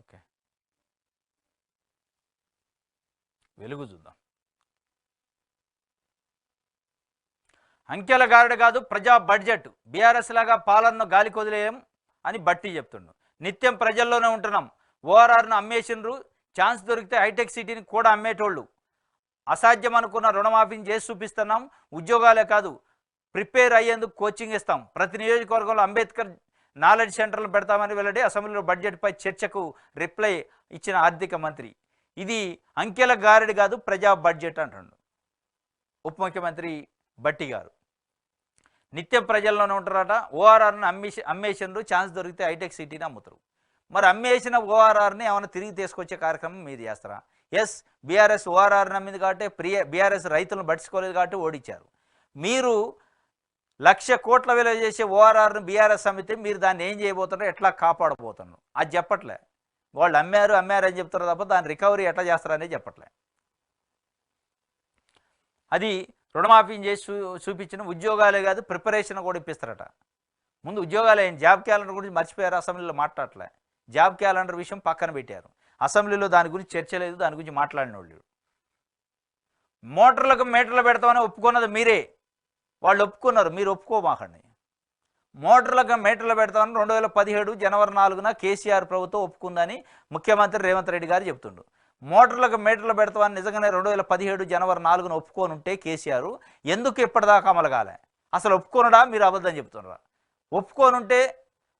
ఓకే, వెలుగు చూద్దాం. అంకెల గారడి కాదు ప్రజా బడ్జెట్. బీఆర్ఎస్ లాగా పాలనను గాలి కొదిలేయం అని బట్టి చెప్తుండు. నిత్యం ప్రజల్లోనే ఉంటున్నాం. ఓఆర్ఆర్ను అమ్మేసినరు, ఛాన్స్ దొరికితే హైటెక్ సిటీని కూడా అమ్మేటోళ్ళు. అసాధ్యం అనుకున్న రుణమాఫీని చేసి చూపిస్తున్నాం. ఉద్యోగాలే కాదు ప్రిపేర్ అయ్యేందుకు కోచింగ్ ఇస్తాం. ప్రతి నియోజకవర్గంలో అంబేద్కర్ నాలెడ్జ్ సెంటర్లు పెడతామని వెల్లడి. అసెంబ్లీలో బడ్జెట్పై చర్చకు రిప్లై ఇచ్చిన ఆర్థిక మంత్రి. ఇది అంకెల గారడి కాదు ప్రజా బడ్జెట్ అంటుండు ఉప ముఖ్యమంత్రి బట్టి గారు. నిత్యం ప్రజల్లోనే ఉంటారట. ఓఆర్ఆర్ని అమ్మేసినరు, ఛాన్స్ దొరికితే హైటెక్ సిటీని అమ్ముతారు. మరి అమ్మేసిన ఓఆర్ఆర్ని ఏమైనా తిరిగి తీసుకొచ్చే కార్యక్రమం మీరు చేస్తారా? ఎస్, బీఆర్ఎస్ ఓఆర్ఆర్ నమ్మింది కాబట్టి, బీఆర్ఎస్ రైతులను పట్టించుకోలేదు కాబట్టి ఓడించారు. మీరు 1,00,000 కోట్ల విలువ చేసే ఓఆర్ఆర్ను బీఆర్ఎస్ అమ్మితే మీరు దాన్ని ఏం చేయబోతున్నారు, ఎట్లా కాపాడబోతున్నారు అది చెప్పట్లే. వాళ్ళు అమ్మారు అని చెప్తారు తప్ప దాని రికవరీ ఎట్లా చేస్తారనేది చెప్పట్లే. అది రుణమాఫీని చేసి చూపించిన ఉద్యోగాలే కాదు ప్రిపరేషన్ కూడా ఇప్పిస్తారట. ముందు ఉద్యోగాలు ఏం, జాబ్ క్యాలెండర్ గురించి మర్చిపోయారు. అసెంబ్లీలో మాట్లాడలే. జాబ్ క్యాలెండర్ విషయం పక్కన పెట్టారు. అసెంబ్లీలో దాని గురించి చర్చ లేదు, దాని గురించి మాట్లాడిన వాళ్ళు. మోటార్లకు మీటర్లు పెడతామని ఒప్పుకున్నది మీరే. వాళ్ళు ఒప్పుకున్నారు, మీరు ఒప్పుకోమాకండి. మోటార్లకు మీటర్లు పెడతామని 2017 జనవరి 4న కేసీఆర్ ప్రభుత్వం ఒప్పుకుందని ముఖ్యమంత్రి రేవంత్ రెడ్డి గారు చెప్తుండ్రు. మోటార్లకు మీటర్లు పెడతామని నిజంగానే 2017 జనవరి 4న ఒప్పుకొని ఉంటే కేసీఆర్ ఎందుకు ఇప్పటిదాకా అమలు కాలే? అసలు ఒప్పుకోనడా? మీరు అబద్ధం చెప్తున్నారా? ఒప్పుకొని ఉంటే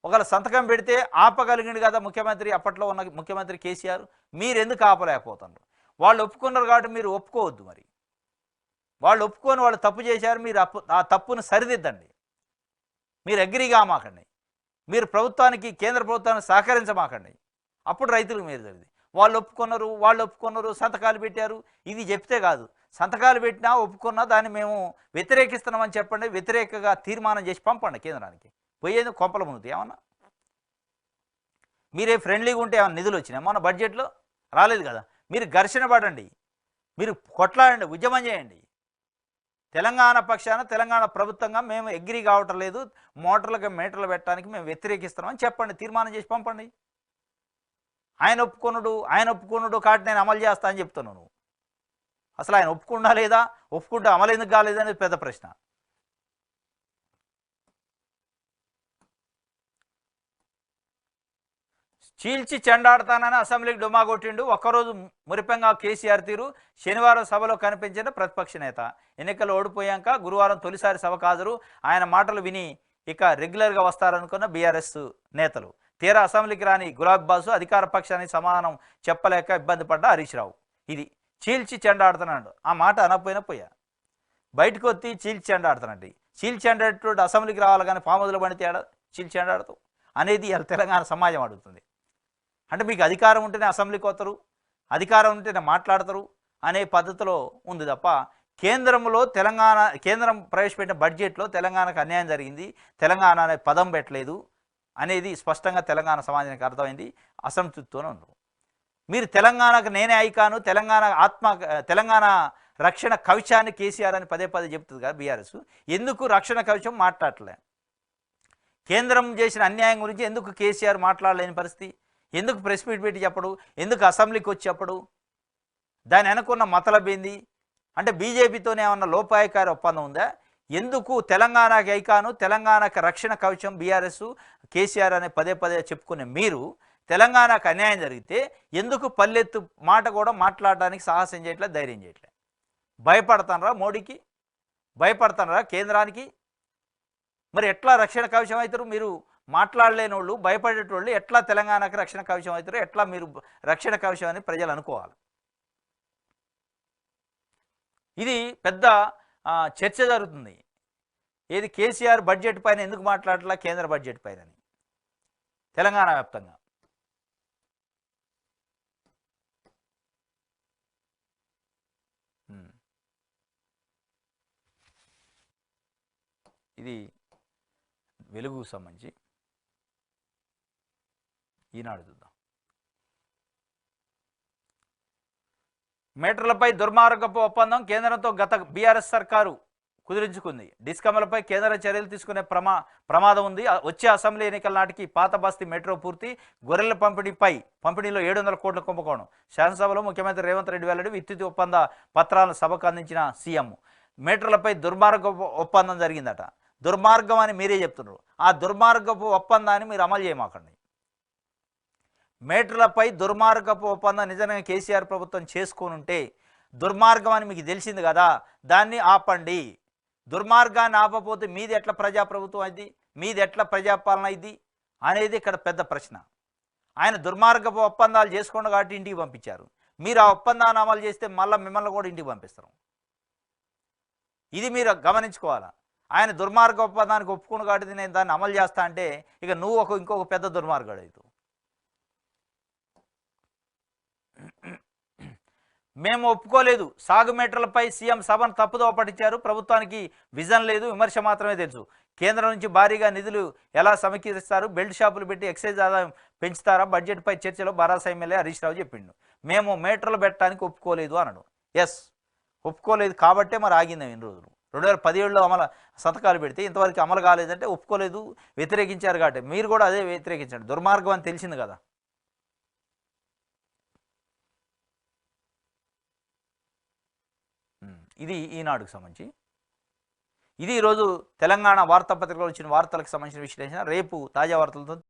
ఒకవేళ సంతకం పెడితే ఆపగలిగింది కదా ముఖ్యమంత్రి, అప్పట్లో ఉన్న ముఖ్యమంత్రి కేసీఆర్. మీరు ఎందుకు ఆపలేకపోతున్నారు? వాళ్ళు ఒప్పుకున్నారు కాబట్టి మీరు ఒప్పుకోవద్దు. మరి వాళ్ళు ఒప్పుకొని వాళ్ళు తప్పు చేశారు, మీరు ఆ తప్పును సరిదిద్దండి. మీరు అగ్రిగా మాకండి. మీరు ప్రభుత్వానికి, కేంద్ర ప్రభుత్వానికి సహకరించమాకండి. అప్పుడు రైతులకు మీరు జరిగింది. వాళ్ళు ఒప్పుకున్నారు, సంతకాలు పెట్టారు. ఇది చెప్తే కాదు, సంతకాలు పెట్టినా ఒప్పుకున్నా దాన్ని మేము వ్యతిరేకిస్తున్నామని చెప్పండి. వ్యతిరేకంగా తీర్మానం చేసి పంపండి కేంద్రానికి. పోయేది కొంపల ముందు ఏమన్నా మీరే ఫ్రెండ్లీగా ఉంటే ఏమన్నా నిధులు వచ్చినాయి మన బడ్జెట్లో? రాలేదు కదా. మీరు ఘర్షణ పడండి, మీరు కొట్లాడండి, ఉద్యమం చేయండి. తెలంగాణ పక్షాన, తెలంగాణ ప్రభుత్వంగా మేము అగ్రీ కావటం లేదు, మోటార్లకు మీటర్లు పెట్టడానికి మేము వ్యతిరేకిస్తున్నామని చెప్పండి. తీర్మానం చేసి పంపండి. ఆయన ఒప్పుకున్నాడు కాబట్టి నేను అమలు చేస్తా అని చెప్తున్నాను. అసలు ఆయన ఒప్పుకున్నా లేదా, ఒప్పుకుంటే అమలు ఎందుకు కాలేదనేది పెద్ద ప్రశ్న. చీల్చి చెండాడతానని అసెంబ్లీకి డుమా కొట్టిండు. ఒక్కరోజు మురిపెంగా కేసీఆర్ తీరు. శనివారం సభలో కనిపించిన ప్రతిపక్ష నేత. ఎన్నికలు ఓడిపోయాక గురువారం తొలిసారి సభకు హాజరు. ఆయన మాటలు విని ఇక రెగ్యులర్గా వస్తారనుకున్న బీఆర్ఎస్ నేతలు. తీరా అసెంబ్లీకి రాని గులాబీ బాసు అధికార పక్షానికి సమాధానం చెప్పలేక ఇబ్బంది పడ్డ హరీష్ రావు. ఇది చీల్చి చెండాడుతున్నాడు. ఆ మాట అనకపోయినా పోయా, బయటకు వచ్చి చీల్చి చెండాడుతున్నాడు. చీల్చి చెండాడేటోడు అసెంబ్లీకి రావాలి కానీ పాముదులు పడితే చీల్చి చెండాడుతూ అనేది తెలంగాణ సమాజం అడుగుతుంది. అంటే మీకు అధికారం ఉంటేనే అసెంబ్లీకి వస్తారు, అధికారం ఉంటేనే మాట్లాడతారు అనే పద్ధతిలో ఉంది తప్ప కేంద్రంలో కేంద్రం ప్రవేశపెట్టిన బడ్జెట్లో తెలంగాణకు అన్యాయం జరిగింది, తెలంగాణ అనే పదం పెట్టలేదు అనేది స్పష్టంగా తెలంగాణ సమాజానికి అర్థమైంది. అసంతృప్తితోనే ఉన్నారు. మీరు తెలంగాణకు నేనే ఐకాను, తెలంగాణ రక్షణ కవచాన్ని కేసీఆర్ అని పదే పదే చెప్తుంది కదా బీఆర్ఎస్. ఎందుకు రక్షణ కవచం మాట్లాడలే? కేంద్రం చేసిన అన్యాయం గురించి ఎందుకు కేసీఆర్ మాట్లాడలేని పరిస్థితి? ఎందుకు ప్రెస్ మీట్ పెట్టి చెప్పడు? ఎందుకు అసెంబ్లీకి వచ్చి చెప్పడు? దాని వెనకున్న మతలబేంది? అంటే బీజేపీతోనే ఏమన్నా లోపాయకారి ఒప్పందం ఉందా? ఎందుకు తెలంగాణకి ఐకాను, తెలంగాణకి రక్షణ కవచం బీఆర్ఎస్ కేసీఆర్ అనే పదే పదే చెప్పుకునే మీరు తెలంగాణకు అన్యాయం జరిగితే ఎందుకు పల్లెత్తు మాట కూడా మాట్లాడడానికి సాహసం చేయట్లే, ధైర్యం చేయట్లే? భయపడతానరా మోడీకి? భయపడతానరా కేంద్రానికి? మరి ఎట్లా రక్షణ కవచం అవుతారు? మీరు మాట్లాడలేని వాళ్ళు, భయపడేటోళ్ళు ఎట్లా తెలంగాణకు రక్షణ కవచం అవుతారు? ఎట్లా మీరు రక్షణ కవచం అని ప్రజలు అనుకోవాలి? ఇది పెద్ద చర్చ జరుగుతుంది. ఏది కేసీఆర్ బడ్జెట్ పైన ఎందుకు మాట్లాడట్లా, కేంద్ర బడ్జెట్ పైన తెలంగాణ వ్యాప్తంగా. ఇది వెలుగుకు సంబంధించి ఈనాడు చూద్దాం. మీటర్లపై దుర్మార్గపు ఒప్పందం కేంద్రంతో గత బీఆర్ఎస్ సర్కారు కుదిరించుకుంది. డిస్కమ్లపై కేంద్ర చర్యలు తీసుకునే ప్రమాదం ఉంది. వచ్చే అసెంబ్లీ ఎన్నికల నాటికి పాత బస్తీ మెట్రో పూర్తి. గొర్రెల పంపిణీలో 700 కోట్ల కుంభకోణం. శాసనసభలో ముఖ్యమంత్రి రేవంత్ రెడ్డి వెల్లడి. విద్యుత్ ఒప్పంద పత్రాలను సభకు అందించిన సీఎం. మీటర్లపై దుర్మార్గపు ఒప్పందం జరిగిందట. దుర్మార్గం అని మీరే చెప్తున్నారు. ఆ దుర్మార్గపు ఒప్పందాన్ని మీరు అమలు చేయమాకండి. మీటర్లపై దుర్మార్గపు ఒప్పందం నిజంగా కేసీఆర్ ప్రభుత్వం చేసుకొని ఉంటే, దుర్మార్గం అని మీకు తెలిసింది కదా, దాన్ని ఆపండి. దుర్మార్గాన్ని ఆపపోతే మీది ఎట్లా ప్రజాప్రభుత్వం అయింది, మీది ఎట్లా ప్రజాపాలన అయింది అనేది ఇక్కడ పెద్ద ప్రశ్న. ఆయన దుర్మార్గపు ఒప్పందాలు చేసుకోండి కాబట్టి ఇంటికి పంపించారు. మీరు ఆ ఒప్పందాన్ని అమలు చేస్తే మళ్ళీ మిమ్మల్ని కూడా ఇంటికి పంపిస్తారు. ఇది మీరు గమనించుకోవాలా. ఆయన దుర్మార్గ ఒప్పందానికి ఒప్పుకుని కాబట్టి నేను దాన్ని అమలు చేస్తా అంటే ఇక నువ్వు ఇంకొక పెద్ద దుర్మార్గుడు అవుతావు. మేము ఒప్పుకోలేదు. సాగు మీటర్లపై సీఎం సభను తప్పుదోవ పట్టించారు. ప్రభుత్వానికి విజన్ లేదు, విమర్శ మాత్రమే తెలుసు. కేంద్రం నుంచి భారీగా నిధులు ఎలా సమీకరిస్తారు? బెల్ట్ షాపులు పెట్టి ఎక్సైజ్ ఆదాయం పెంచుతారా? బడ్జెట్పై చర్చలో బరాస ఎమ్మెల్యే హరీష్ రావు చెప్పిండు. మేము మీటర్లు పెట్టడానికి ఒప్పుకోలేదు అన్నాడు. ఎస్, ఒప్పుకోలేదు కాబట్టే మరి ఆగింది ఇన్ని రోజులు. 2017లో సంతకాలు పెడితే ఇంతవరకు అమలు కాలేదంటే ఒప్పుకోలేదు, వ్యతిరేకించారు. కాబట్టి మీరు కూడా అదే వ్యతిరేకించండి. దుర్మార్గం అని తెలిసింది కదా. ఇది ఈనాడుకు సంబంధించి. ఇది ఈరోజు తెలంగాణ వార్తాపత్రికలో వచ్చిన వార్తలకు సంబంధించిన విశ్లేషణ. రేపు తాజా వార్తలతో